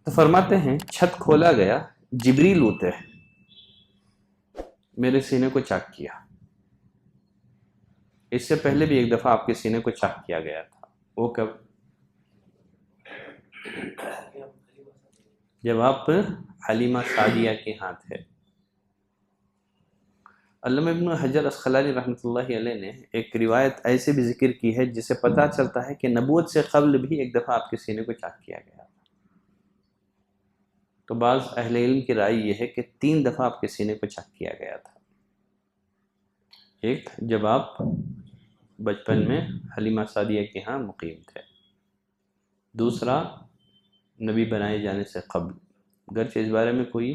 تو فرماتے ہیں چھت کھولا گیا، جبریل اترے، میرے سینے کو چاک کیا۔ اس سے پہلے بھی ایک دفعہ آپ کے سینے کو چاک کیا گیا تھا، وہ کب؟ جب آپ حلیمہ سعدیہ کے ہاں تھے۔ علامہ ابن حجر اسقلانی رحمۃ اللہ علیہ نے ایک روایت ایسے بھی ذکر کی ہے جس سے پتہ چلتا ہے کہ نبوت سے قبل بھی ایک دفعہ آپ کے سینے کو چاک کیا گیا۔ تو بعض اہل علم کی رائے یہ ہے کہ 3 دفعہ آپ کے سینے کو چاک کیا گیا تھا۔ ایک جب آپ بچپن میں حلیمہ سعدیہ کے ہاں مقیم تھے، دوسرا نبی بنائے جانے سے قبل، گرچہ اس بارے میں کوئی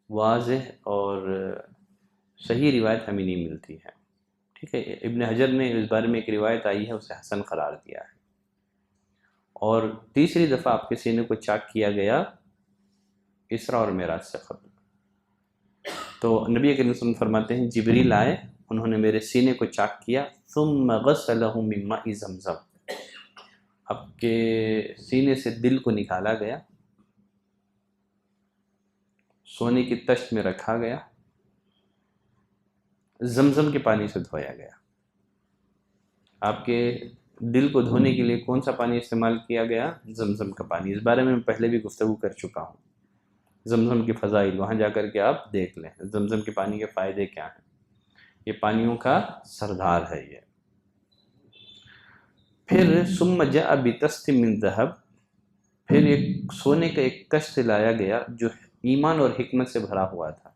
واضح اور صحیح روایت ہمیں نہیں ملتی ہے، ٹھیک ہے۔ ابن حجر نے اس بارے میں ایک روایت آئی ہے، اسے حسن قرار دیا ہے۔ اور تیسری دفعہ آپ کے سینے کو چاک کیا گیا اسراء اور معراج سے قبل۔ تو نبی کریم صلی اللہ علیہ وسلم فرماتے ہیں جبریل آئے، انہوں نے میرے سینے کو چاک کیا، ثم غسلہ من ماء زمزم، آپ کے سینے سے دل کو نکالا گیا، سونے کی تشت میں رکھا گیا، زمزم کے پانی سے دھویا گیا۔ آپ کے دل کو دھونے کے لیے کون سا پانی استعمال کیا گیا؟ زمزم کا پانی۔ اس بارے میں پہلے بھی گفتگو کر چکا ہوں، زمزم کے فضائل، وہاں جا کر کے آپ دیکھ لیں زمزم کے پانی کے فائدے کیا ہیں، یہ پانیوں کا سردار ہے یہ۔ پھر ثم جاء بطست من ذهب، پھر ایک سونے کا ایک تشت لایا گیا جو ایمان اور حکمت سے بھرا ہوا تھا۔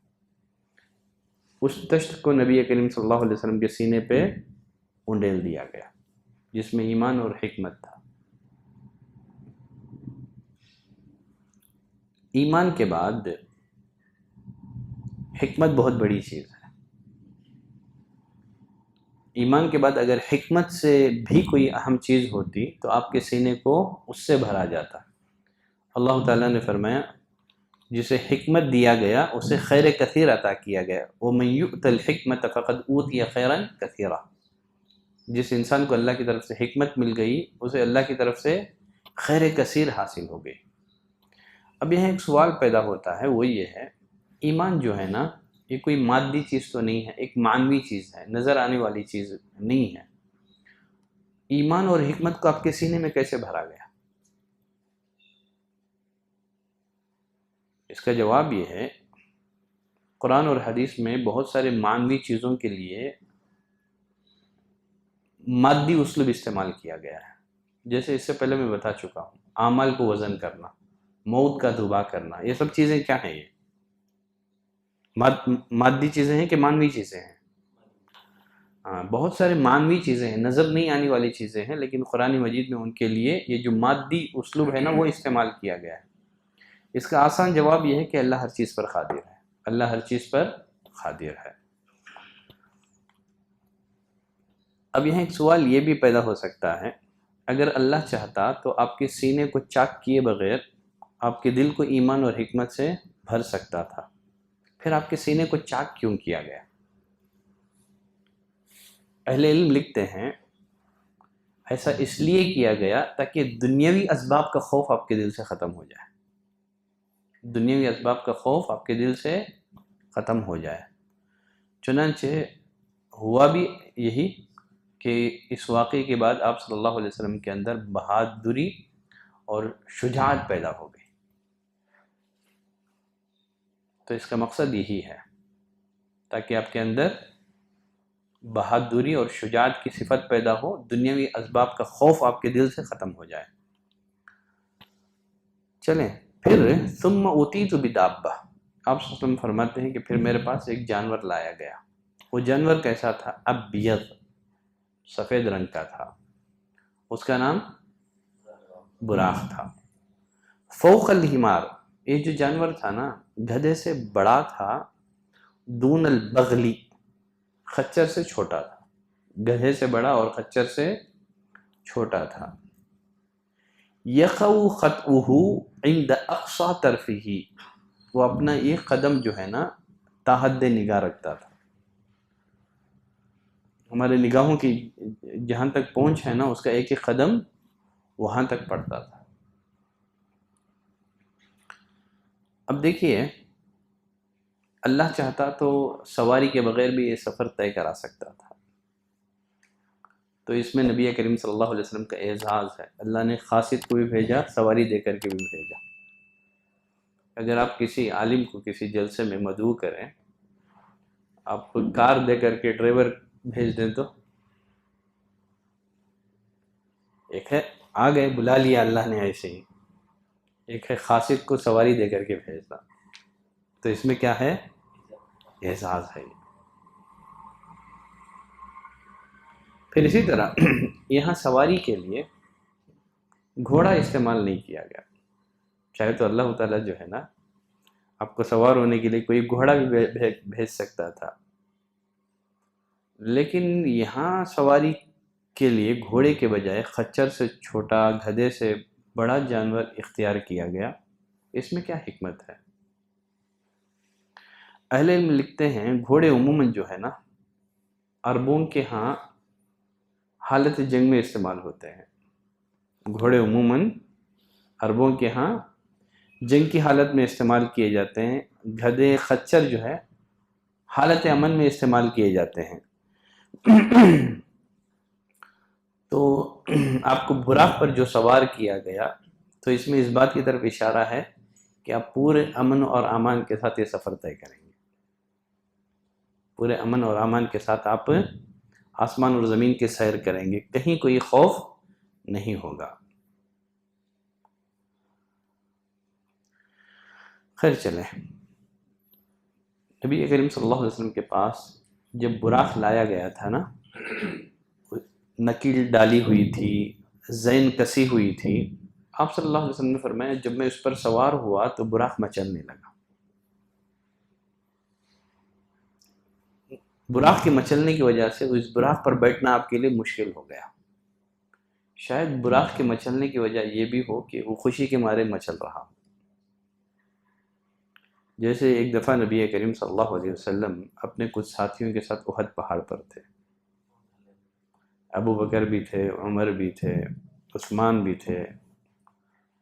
اس تشت کو نبی کریم صلی اللہ علیہ وسلم کے سینے پہ انڈیل دیا گیا، جس میں ایمان اور حکمت تھا۔ ایمان کے بعد حکمت بہت بڑی چیز ہے۔ ایمان کے بعد اگر حکمت سے بھی کوئی اہم چیز ہوتی تو آپ کے سینے کو اس سے بھرا جاتا۔ اللہ تعالیٰ نے فرمایا جسے حکمت دیا گیا اسے خیر کثیر عطا کیا گیا، وَمَن يُؤْتَ الْحِكْمَةَ فَقَدْ أُوتِيَ خَيْرًا كَثِيرًا، جس انسان کو اللہ کی طرف سے حکمت مل گئی اسے اللہ کی طرف سے خیر کثیر حاصل ہو گئی۔ اب یہاں ایک سوال پیدا ہوتا ہے، وہ یہ ہے ایمان جو ہے نا یہ کوئی مادی چیز تو نہیں ہے، ایک معنوی چیز ہے، نظر آنے والی چیز نہیں ہے۔ ایمان اور حکمت کو آپ کے سینے میں کیسے بھرا گیا؟ اس کا جواب یہ ہے قرآن اور حدیث میں بہت سارے معنوی چیزوں کے لیے مادی اسلوب استعمال کیا گیا ہے، جیسے اس سے پہلے میں بتا چکا ہوں، اعمال کو وزن کرنا، موت کا دبا کرنا، یہ سب چیزیں کیا ہیں؟ یہ مادی چیزیں ہیں کہ معنوی چیزیں ہیں؟ ہاں، بہت سارے معنوی چیزیں ہیں، نظر نہیں آنے والی چیزیں ہیں، لیکن قرآن مجید میں ان کے لیے یہ جو مادی اسلوب ہے نا وہ استعمال کیا گیا ہے۔ اس کا آسان جواب یہ ہے کہ اللہ ہر چیز پر قادر ہے، اللہ ہر چیز پر قادر ہے۔ اب یہاں ایک سوال یہ بھی پیدا ہو سکتا ہے، اگر اللہ چاہتا تو آپ کے سینے کو چاک کیے بغیر آپ کے دل کو ایمان اور حکمت سے بھر سکتا تھا، پھر آپ کے سینے کو چاک کیوں کیا گیا؟ اہل علم لکھتے ہیں ایسا اس لیے کیا گیا تاکہ دنیاوی اسباب کا خوف آپ کے دل سے ختم ہو جائے، دنیاوی اسباب کا خوف آپ کے دل سے ختم ہو جائے۔ چنانچہ ہوا بھی یہی کہ اس واقعے کے بعد آپ صلی اللہ علیہ وسلم کے اندر بہادری اور شجاعت پیدا ہو گئی۔ تو اس کا مقصد یہی ہے تاکہ آپ کے اندر بہادری اور شجاعت کی صفت پیدا ہو، دنیاوی اسباب کا خوف آپ کے دل سے ختم ہو جائے۔ چلیں پھر ثم اوتیت بدابہ، آپ صلی اللہ علیہ وسلم فرماتے ہیں کہ پھر میرے پاس ایک جانور لایا گیا۔ وہ جانور کیسا تھا؟ ابیض، سفید رنگ کا تھا، اس کا نام براق تھا۔ فوق الحمار، یہ جو جانور تھا نا گدھے سے بڑا تھا، دون البغلی، خچر سے چھوٹا تھا، گدھے سے بڑا اور خچر سے چھوٹا تھا۔ یقع خطؤہ عند اقصی طرفہ، وہ اپنا ایک قدم جو ہے نا تحت نگاہ رکھتا تھا، ہمارے نگاہوں کی جہاں تک پہنچ ہے نا اس کا ایک ایک قدم وہاں تک پڑتا تھا۔ اب دیکھیے اللہ چاہتا تو سواری کے بغیر بھی یہ سفر طے کرا سکتا تھا، تو اس میں نبی کریم صلی اللہ علیہ وسلم کا اعزاز ہے، اللہ نے قاصد کو بھی بھیجا، سواری دے کر کے بھی بھیجا۔ اگر آپ کسی عالم کو کسی جلسے میں مدعو کریں، آپ کو کار دے کر کے ڈرائیور بھیج دیں تو ایک ہے آ گئے بلا لیا اللہ نے ایسے ہی، ایک ہے قاصد کو سواری دے کر کے بھیجنا، تو اس میں کیا ہے؟ اعزاز ہے۔ پھر اسی طرح یہاں سواری کے لیے گھوڑا استعمال نہیں کیا گیا، چاہے تو اللہ تعالیٰ جو ہے نا آپ کو سوار ہونے کے لیے کوئی گھوڑا بھی بھیج سکتا تھا، لیکن یہاں سواری کے لیے گھوڑے کے بجائے خچر سے چھوٹا، گدھے سے بڑا جانور اختیار کیا گیا۔ اس میں کیا حکمت ہے؟ اہل علم لکھتے ہیں گھوڑے عموماً جو ہے نا عربوں کے ہاں حالت جنگ میں استعمال ہوتے ہیں، گھوڑے عموماً عربوں کے ہاں جنگ کی حالت میں استعمال کیے جاتے ہیں، گدھے خچر جو ہے حالت امن میں استعمال کیے جاتے ہیں۔ تو آپ کو براق پر جو سوار کیا گیا تو اس میں اس بات کی طرف اشارہ ہے کہ آپ پورے امن اور امان کے ساتھ یہ سفر طے کریں گے، پورے امن اور امان کے ساتھ آپ آسمان اور زمین کی سیر کریں گے، کہیں کوئی خوف نہیں ہوگا۔ خیر چلیں، نبی کریم صلی اللہ علیہ وسلم کے پاس جب براق لایا گیا تھا نا، نکیل ڈالی ہوئی تھی، زین کسی ہوئی تھی، آپ صلی اللہ علیہ وسلم نے فرمایا جب میں اس پر سوار ہوا تو براق مچلنے لگا۔ براق کے مچلنے کی وجہ سے اس براق پر بیٹھنا آپ کے لیے مشکل ہو گیا۔ شاید براق کے مچلنے کی وجہ یہ بھی ہو کہ وہ خوشی کے مارے مچل رہا۔ جیسے ایک دفعہ نبی کریم صلی اللہ علیہ وسلم اپنے کچھ ساتھیوں کے ساتھ احد پہاڑ پر تھے، ابو بکر بھی تھے، عمر بھی تھے، عثمان بھی تھے۔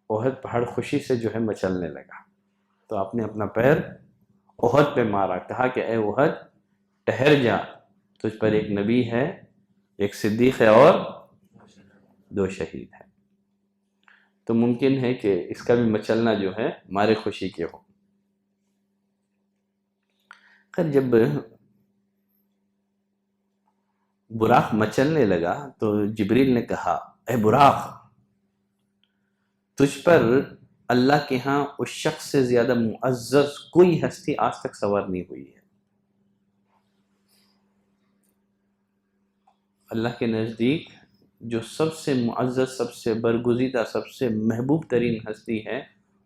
احد پہاڑ خوشی سے جو ہے مچلنے لگا، تو آپ نے اپنا پیر احد پہ مارا، کہا کہ اے احد ٹھہر جا، تجھ پر ایک نبی ہے، ایک صدیق ہے اور 2 شہید ہیں، تو ممکن ہے کہ اس کا بھی مچلنا جو ہے ہمارے خوشی کے ہو۔ خیر جب براق مچلنے لگا تو جبریل نے کہا اے براق، تجھ پر اللہ کے ہاں اس شخص سے زیادہ معزز کوئی ہستی آج تک سوار نہیں ہوئی ہے۔ اللہ کے نزدیک جو سب سے معزز، سب سے برگزیدہ، سب سے محبوب ترین ہستی ہے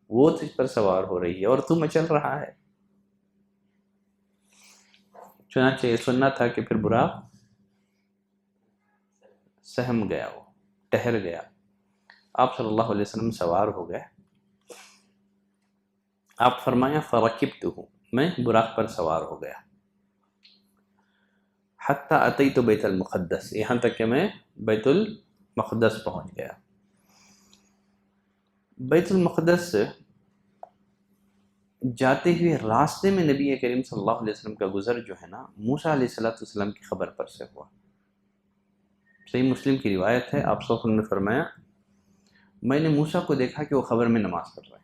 وہ تجھ پر سوار ہو رہی ہے اور تو مچل رہا ہے۔ چنانچہ یہ سننا تھا کہ پھر براق سہم گیا، وہ ٹہر گیا. آپ صلی اللہ علیہ وسلم سوار ہو گئے. آپ فرمایا فرکبتہ، میں براق پر سوار ہو گیا. حتی اتیت بیت المقدس، یہاں تک کہ میں بیت المقدس پہنچ گیا. بیت المقدس جاتے ہوئے راستے میں نبی کریم صلی اللہ علیہ وسلم کا گزر جو ہے نا، موسیٰ علیہ السلام کی خبر پر سے ہوا. صحیح مسلم کی روایت ہے، آپ صلی اللہ علیہ وسلم نے فرمایا میں نے موسیٰ کو دیکھا کہ وہ خبر میں نماز پڑھ رہے ہیں.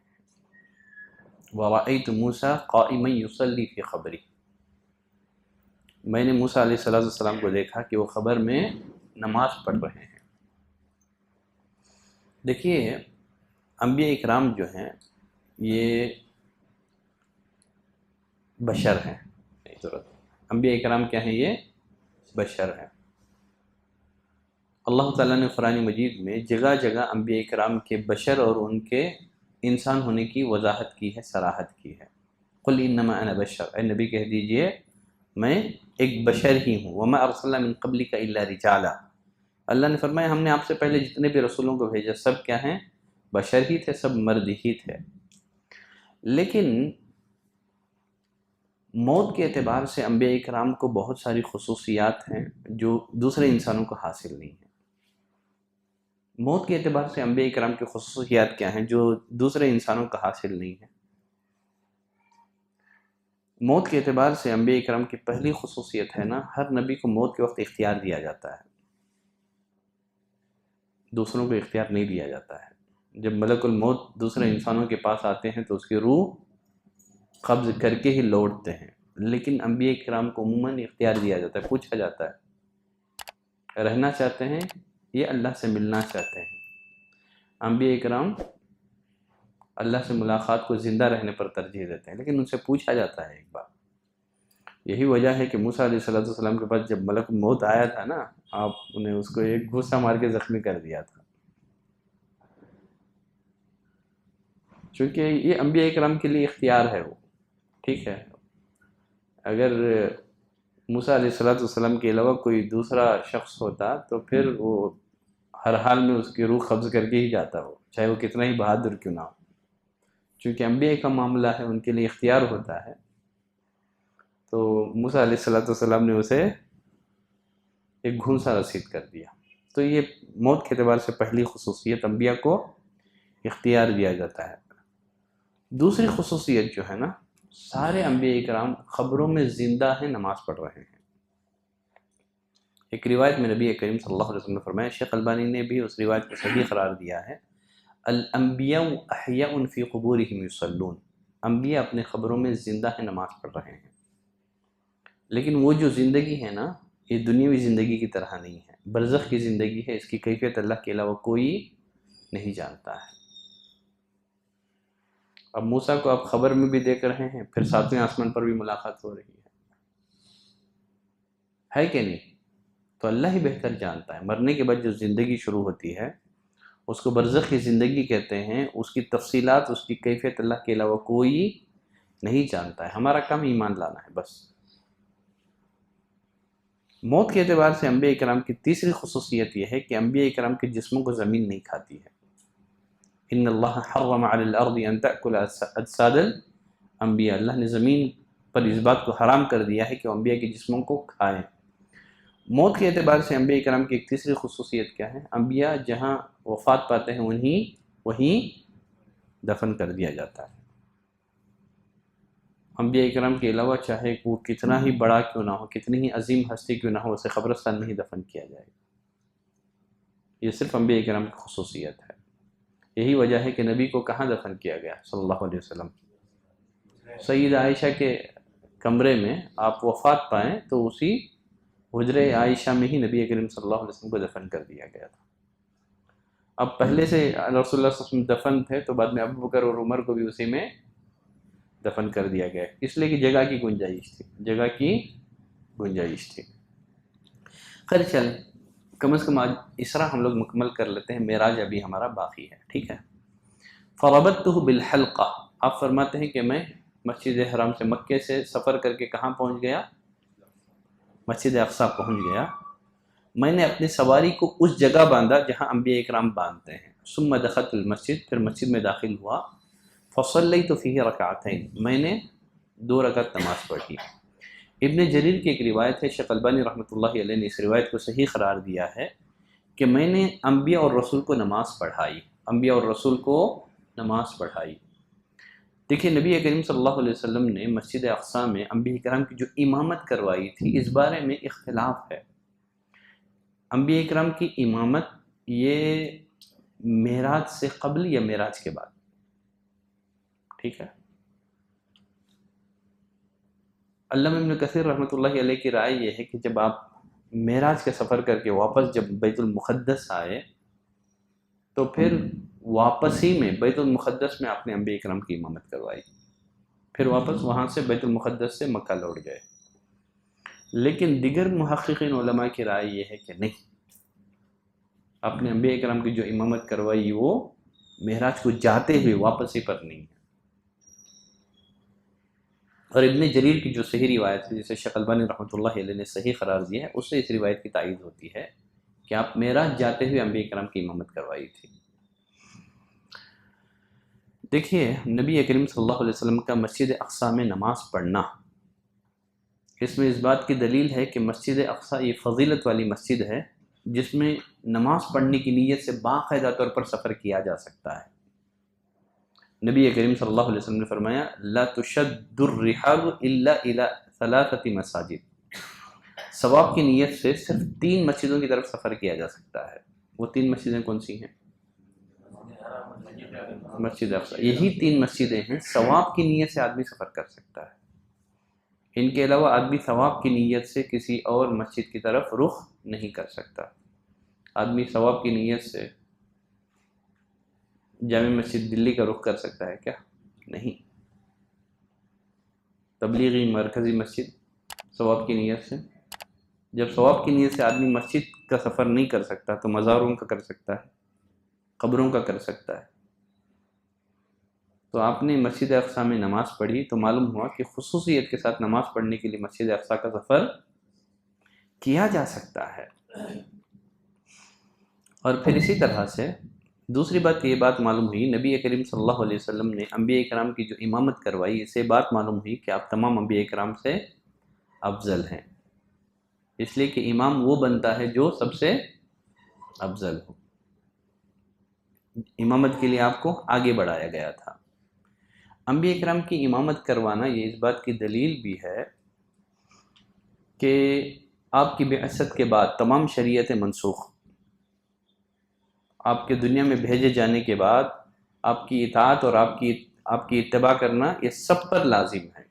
وَرَأَيْتُ مُوسَىٰ قَائِمًا يُصَلِّي فِي خَبْرِهِ، میں نے موسیٰ علیہ السلام کو دیکھا کہ وہ خبر میں نماز پڑھ رہے ہیں. دیکھیے انبیاء اکرام جو ہیں یہ بشر ہیں. انبیاء اکرام کیا ہیں؟ یہ بشر ہیں. اللہ تعالیٰ نے قرآن مجید میں جگہ جگہ انبیاء اکرام کے بشر اور ان کے انسان ہونے کی وضاحت کی ہے، صراحت کی ہے. قل انما انا بشر، اے نبی کہہ دیجئے میں ایک بشر ہی ہوں. وما ارسلنا من قبلک الا رجالا، اللہ نے فرمایا ہم نے آپ سے پہلے جتنے بھی رسولوں کو بھیجا سب کیا ہیں؟ بشر ہی تھے، سب مرد ہی تھے. لیکن موت کے اعتبار سے انبیاء اکرام کو بہت ساری خصوصیات ہیں جو دوسرے انسانوں کو حاصل نہیں ہیں. موت کے اعتبار سے انبیاء اکرام کی خصوصیات کیا ہیں جو دوسرے انسانوں کو حاصل نہیں ہیں؟ موت کے اعتبار سے انبیاء اکرام کی پہلی خصوصیت ہے نا، ہر نبی کو موت کے وقت اختیار دیا جاتا ہے، دوسروں کو اختیار نہیں دیا جاتا ہے. جب ملک الموت دوسرے انسانوں کے پاس آتے ہیں تو اس کی روح قبض کر کے ہی لوٹتے ہیں. لیکن انبیاء کرام کو عموماً اختیار دیا جاتا ہے، پوچھا جاتا ہے رہنا چاہتے ہیں یہ اللہ سے ملنا چاہتے ہیں. انبیاء کرام اللہ سے ملاقات کو زندہ رہنے پر ترجیح دیتے ہیں، لیکن ان سے پوچھا جاتا ہے ایک بار. یہی وجہ ہے کہ موسیٰ علیہ السلام کے پاس جب ملک الموت آیا تھا نا، آپ نے اس کو ایک گھوسا مار کے زخمی کر دیا تھا. چونکہ یہ انبیاء کرام کے لیے اختیار ہے وہ، ٹھیک ہے. اگر موسیٰ علیہ السلام کے علاوہ کوئی دوسرا شخص ہوتا تو پھر وہ ہر حال میں اس کی روح قبض کر کے ہی جاتا، ہو چاہے وہ کتنا ہی بہادر کیوں نہ ہو. چونکہ انبیاء کا معاملہ ہے، ان کے لیے اختیار ہوتا ہے. تو موسیٰ علیہ السلام نے اسے ایک گھونسا رسید کر دیا. تو یہ موت کے اعتبار سے پہلی خصوصیت، انبیاء کو اختیار دیا جاتا ہے. دوسری خصوصیت جو ہے نا، سارے انبیاء اکرام خبروں میں زندہ ہیں، نماز پڑھ رہے ہیں. ایک روایت میں نبی کریم صلی اللہ علیہ وسلم نے فرمایا، شیخ البانی نے بھی اس روایت کو صحیح قرار دیا ہے، الانبیاء احیاء فی قبورہم یصلون، انبیاء اپنے خبروں میں زندہ ہیں، نماز پڑھ رہے ہیں. لیکن وہ جو زندگی ہے نا، یہ دنیاوی زندگی کی طرح نہیں ہے، برزخ کی زندگی ہے. اس کی کیفیت اللہ کے علاوہ کوئی نہیں جانتا ہے. اب موسیٰ کو آپ خبر میں بھی دیکھ رہے ہیں، پھر ساتویں آسمان پر بھی ملاقات ہو رہی ہے کہ نہیں؟ تو اللہ ہی بہتر جانتا ہے. مرنے کے بعد جو زندگی شروع ہوتی ہے اس کو برزخ کی زندگی کہتے ہیں. اس کی تفصیلات، اس کی کیفیت اللہ کے علاوہ کوئی نہیں جانتا ہے. ہمارا کام ایمان لانا ہے بس. موت کے اعتبار سے انبیاء کرام کی تیسری خصوصیت یہ ہے کہ انبیاء کرام کے جسموں کو زمین نہیں کھاتی ہے. ان اللہ حرم علی الارض ان تأکل اجساد الانبیاء، اللہ نے زمین پر اس بات کو حرام کر دیا ہے کہ وہ انبیاء کے جسموں کو کھائیں. موت کے اعتبار سے انبیاء کرام کی ایک تیسری خصوصیت کیا ہے؟ انبیاء جہاں وفات پاتے ہیں وہیں دفن کر دیا جاتا ہے. انبیاء کرام کے علاوہ چاہے وہ کتنا ہی بڑا کیوں نہ ہو، کتنی ہی عظیم ہستی کیوں نہ ہو، اسے قبرستان میں ہی دفن کیا جائے گا. یہ صرف انبیاء کرام کی خصوصیت ہے. یہی وجہ ہے کہ نبی کو کہاں دفن کیا گیا صلی اللہ علیہ وسلم؟ سیدہ عائشہ کے کمرے میں. آپ وفات پائیں تو اسی حجرہ عائشہ میں ہی نبی کریم صلی اللہ علیہ وسلم کو دفن کر دیا گیا تھا. اب پہلے سے رسول اللہ صلی اللہ علیہ وسلم دفن تھے تو بعد میں ابو بکر اور عمر کو بھی اسی میں دفن کر دیا گیا، اس لیے کہ جگہ کی گنجائش تھی. خیر چلیں، کم از کم آج اسرا ہم لوگ مکمل کر لیتے ہیں، معراج ابھی ہمارا باقی ہے. ٹھیک ہے. فربطتہ بالحلقہ، آپ فرماتے ہیں کہ میں مسجد حرام سے، مکے سے سفر کر کے کہاں پہنچ گیا؟ مسجد اقصی پہنچ گیا. میں نے اپنی سواری کو اس جگہ باندھا جہاں انبیاء اکرام باندھتے ہیں. ثم دخلت المسجد، پھر مسجد میں داخل ہوا. فصلیت فیہ رکعتین، میں نے 2 رکعت نماز پڑھی. ابن جریر کی ایک روایت ہے، شیخ البانی رحمۃ اللہ علیہ نے اس روایت کو صحیح قرار دیا ہے کہ میں نے انبیاء اور رسول کو نماز پڑھائی. انبیاء اور رسول کو نماز پڑھائی. دیکھیے نبی کریم صلی اللہ علیہ وسلم نے مسجد اقصی میں انبیاء کرام کی جو امامت کروائی تھی، اس بارے میں اختلاف ہے. انبیاء کرام کی امامت یہ معراج سے قبل یا معراج کے بعد؟ ٹھیک ہے. علامہ ابن کثیر رحمۃ اللہ علیہ کی رائے یہ ہے کہ جب آپ معراج کا سفر کر کے واپس جب بیت المقدس آئے تو پھر واپسی میں بیت المقدس میں آپ نے انبیاء کرام کی امامت کروائی، پھر واپس وہاں سے بیت المقدس سے مکہ لوٹ گئے. لیکن دیگر محققین علماء کی رائے یہ ہے کہ نہیں، آپ نے انبیاء کرام کی جو امامت کروائی وہ معراج کو جاتے ہوئے واپسی پر نہیں ہے. اور ابن جریر کی جو صحیح روایت ہے جسے شیخ البانی رحمۃ اللہ علیہ نے صحیح قرار دیا ہے، اس سے اس روایت کی تائید ہوتی ہے کہ آپ معراج جاتے ہوئے انبیاء کرام کی امامت کروائی تھی. دیکھیے نبی کریم صلی اللہ علیہ وسلم کا مسجد اقصی میں نماز پڑھنا، اس میں اس بات کی دلیل ہے کہ مسجد اقصی یہ فضیلت والی مسجد ہے جس میں نماز پڑھنے کی نیت سے باقاعدہ طور پر سفر کیا جا سکتا ہے. نبی کریم صلی اللہ علیہ وسلم نے فرمایا لا تشد الرحال الا الى 3 مساجد، ثواب کی نیت سے صرف 3 مسجدوں کی طرف سفر کیا جا سکتا ہے. وہ 3 مسجدیں کون سی ہیں؟ مسجد اقصی. یہی 3 مسجدیں ہیں ثواب کی نیت سے آدمی سفر کر سکتا ہے. ان کے علاوہ آدمی ثواب کی نیت سے کسی اور مسجد کی طرف رخ نہیں کر سکتا. آدمی ثواب کی نیت سے جامع مسجد دلی کا رخ کر سکتا ہے کیا؟ نہیں. تبلیغی مرکزی مسجد ثواب کی نیت سے، جب ثواب کی نیت سے آدمی مسجد کا سفر نہیں کر سکتا تو مزاروں کا کر سکتا ہے، قبروں کا کر سکتا ہے. تو آپ نے مسجد اقصی میں نماز پڑھی تو معلوم ہوا کہ خصوصیت کے ساتھ نماز پڑھنے کے لیے مسجد اقصی کا سفر کیا جا سکتا ہے. اور پھر اسی طرح سے دوسری بات یہ بات معلوم ہوئی، نبی کریم صلی اللہ علیہ وسلم نے انبیاء کرام کی جو امامت کروائی، اس سے بات معلوم ہوئی کہ آپ تمام انبیاء کرام سے افضل ہیں، اس لیے کہ امام وہ بنتا ہے جو سب سے افضل ہو. امامت کے لیے آپ کو آگے بڑھایا گیا تھا. انبیاء کرام کی امامت کروانا یہ اس بات کی دلیل بھی ہے کہ آپ کی بعثت کے بعد تمام شریعتیں منسوخ، آپ کے دنیا میں بھیجے جانے کے بعد آپ کی اطاعت اور آپ کی اتباع کرنا یہ سب پر لازم ہے.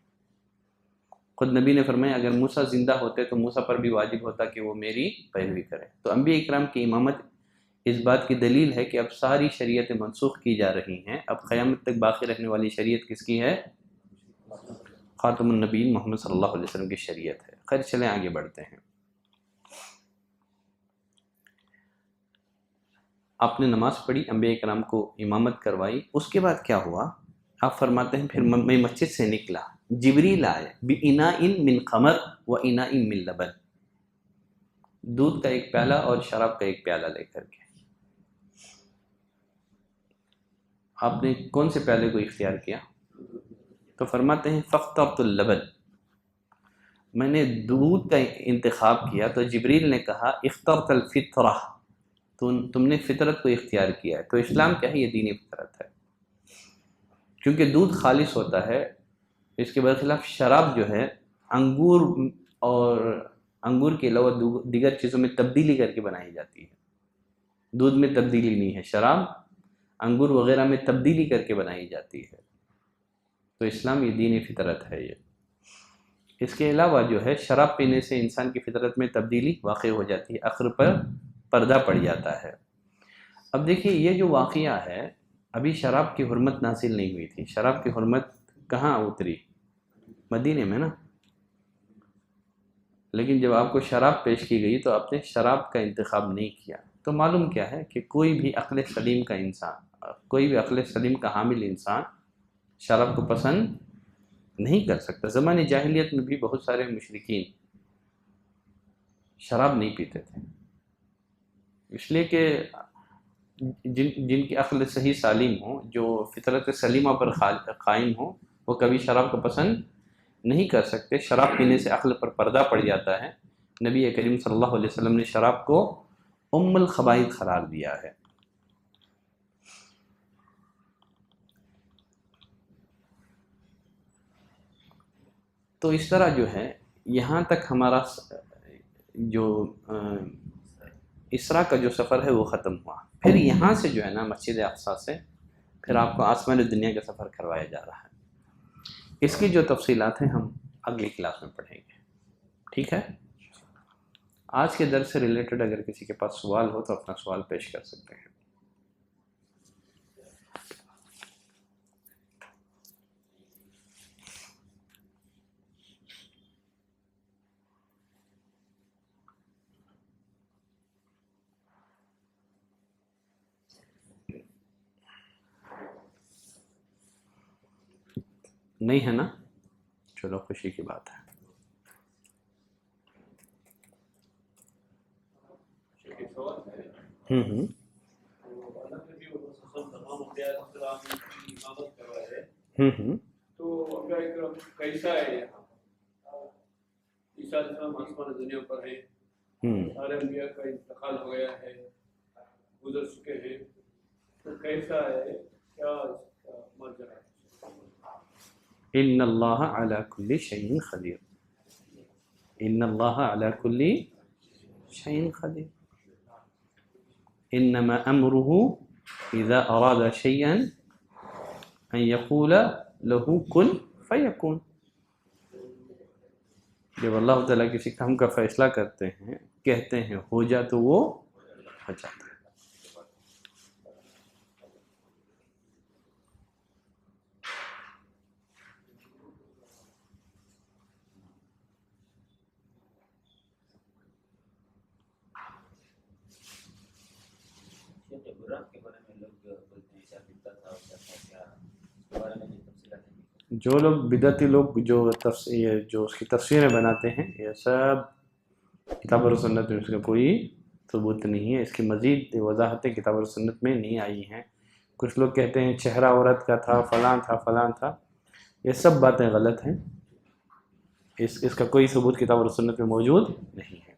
خود نبی نے فرمایا اگر موسیٰ زندہ ہوتے تو موسیٰ پر بھی واجب ہوتا کہ وہ میری پیروی کرے. تو انبیاء اکرام کی امامت اس بات کی دلیل ہے کہ اب ساری شریعتیں منسوخ کی جا رہی ہیں. اب قیامت تک باقی رہنے والی شریعت کس کی ہے؟ خاتم النبیین محمد صلی اللہ علیہ وسلم کی شریعت ہے. خیر چلیں آگے بڑھتے ہیں. آپ نے نماز پڑھی، انبیاء کرام کو امامت کروائی، اس کے بعد کیا ہوا؟ آپ فرماتے ہیں پھر میں مسجد سے نکلا، جبریل آئے بِإِنَاءٍ مِّن خَمَرٍ وَإِنَاءٍ مِّن لَبَنٍ، دودھ کا ایک پیالہ اور شراب کا ایک پیالہ لے کر کے. آپ نے کون سے پیالے کو اختیار کیا؟ تو فرماتے ہیں فَاخْتَرْتُ اللَّبَنَ، میں نے دودھ کا انتخاب کیا. تو جبریل نے کہا اخترت الفطرہ، تم نے فطرت کو اختیار کیا ہے. تو اسلام کیا ہے؟ یہ دینی فطرت ہے، کیونکہ دودھ خالص ہوتا ہے. اس کے برخلاف شراب جو ہے انگور کے علاوہ دیگر چیزوں میں تبدیلی کر کے بنائی جاتی ہے. دودھ میں تبدیلی نہیں ہے، شراب انگور وغیرہ میں تبدیلی کر کے بنائی جاتی ہے. تو اسلام یہ دینی فطرت ہے. یہ اس کے علاوہ جو ہے شراب پینے سے انسان کی فطرت میں تبدیلی واقع ہو جاتی ہے، عقل پر پردہ پڑ جاتا ہے. اب دیکھیے یہ جو واقعہ ہے، ابھی شراب کی حرمت نازل نہیں ہوئی تھی. شراب کی حرمت کہاں اتری؟ مدینے میں نا. لیکن جب آپ کو شراب پیش کی گئی تو آپ نے شراب کا انتخاب نہیں کیا. تو معلوم کیا ہے کہ کوئی بھی عقل سلیم کا انسان، کوئی بھی عقل سلیم کا حامل انسان شراب کو پسند نہیں کر سکتا. زمانے جاہلیت میں بھی بہت سارے مشرکین شراب نہیں پیتے تھے، اس لیے کہ جن کی عقل صحیح سالم ہو، جو فطرت سلیمہ پر قائم ہو، وہ کبھی شراب کو پسند نہیں کر سکتے۔ شراب پینے سے عقل پر پردہ پڑ جاتا ہے۔ نبی کریم صلی اللہ علیہ وسلم نے شراب کو ام الخبائث قرار دیا ہے۔ تو اس طرح جو ہے یہاں تک ہمارا جو اسراء کا جو سفر ہے وہ ختم ہوا۔ پھر یہاں سے جو ہے نا مسجد اقصیٰ سے پھر آپ کو آسمان دنیا کا سفر کروایا جا رہا ہے۔ اس کی جو تفصیلات ہیں ہم اگلی کلاس میں پڑھیں گے، ٹھیک ہے؟ آج کے درس سے ریلیٹڈ اگر کسی کے پاس سوال ہو تو اپنا سوال پیش کر سکتے ہیں۔ نہیں ہے نا؟ چلو خوشی کی بات ہے۔ تو کیسا ہے یہاں؟ عیسیٰ علیہ السلام آسمان دنیا پر ہے، سارے انبیاء کا انتقال ہو گیا ہے، گزر چکے ہیں، تو کیسا ہے، کیا اس کا ماجرا ہے؟ ان اللہ علی کل شیء قدیر، ان اللہ علی کل شیء قدیر، انما امره اذا اراد شیئا ان یقول له کن فیکون۔ جب اللہ تعالیٰ کسی کام کا فیصلہ کرتے ہیں، کہتے ہیں ہو جا تو وہ ہو جاتا ہے۔ جو لوگ بدعتی لوگ جو اس کی تفسیریں بناتے ہیں، یہ سب کتاب اور سنت میں اس کا کوئی ثبوت نہیں ہے۔ اس کی مزید وضاحتیں کتاب اور سنت میں نہیں آئی ہیں۔ کچھ لوگ کہتے ہیں چہرہ عورت کا تھا، فلاں تھا فلاں تھا، یہ سب باتیں غلط ہیں۔ اس کا کوئی ثبوت کتاب اور سنت میں موجود نہیں ہے۔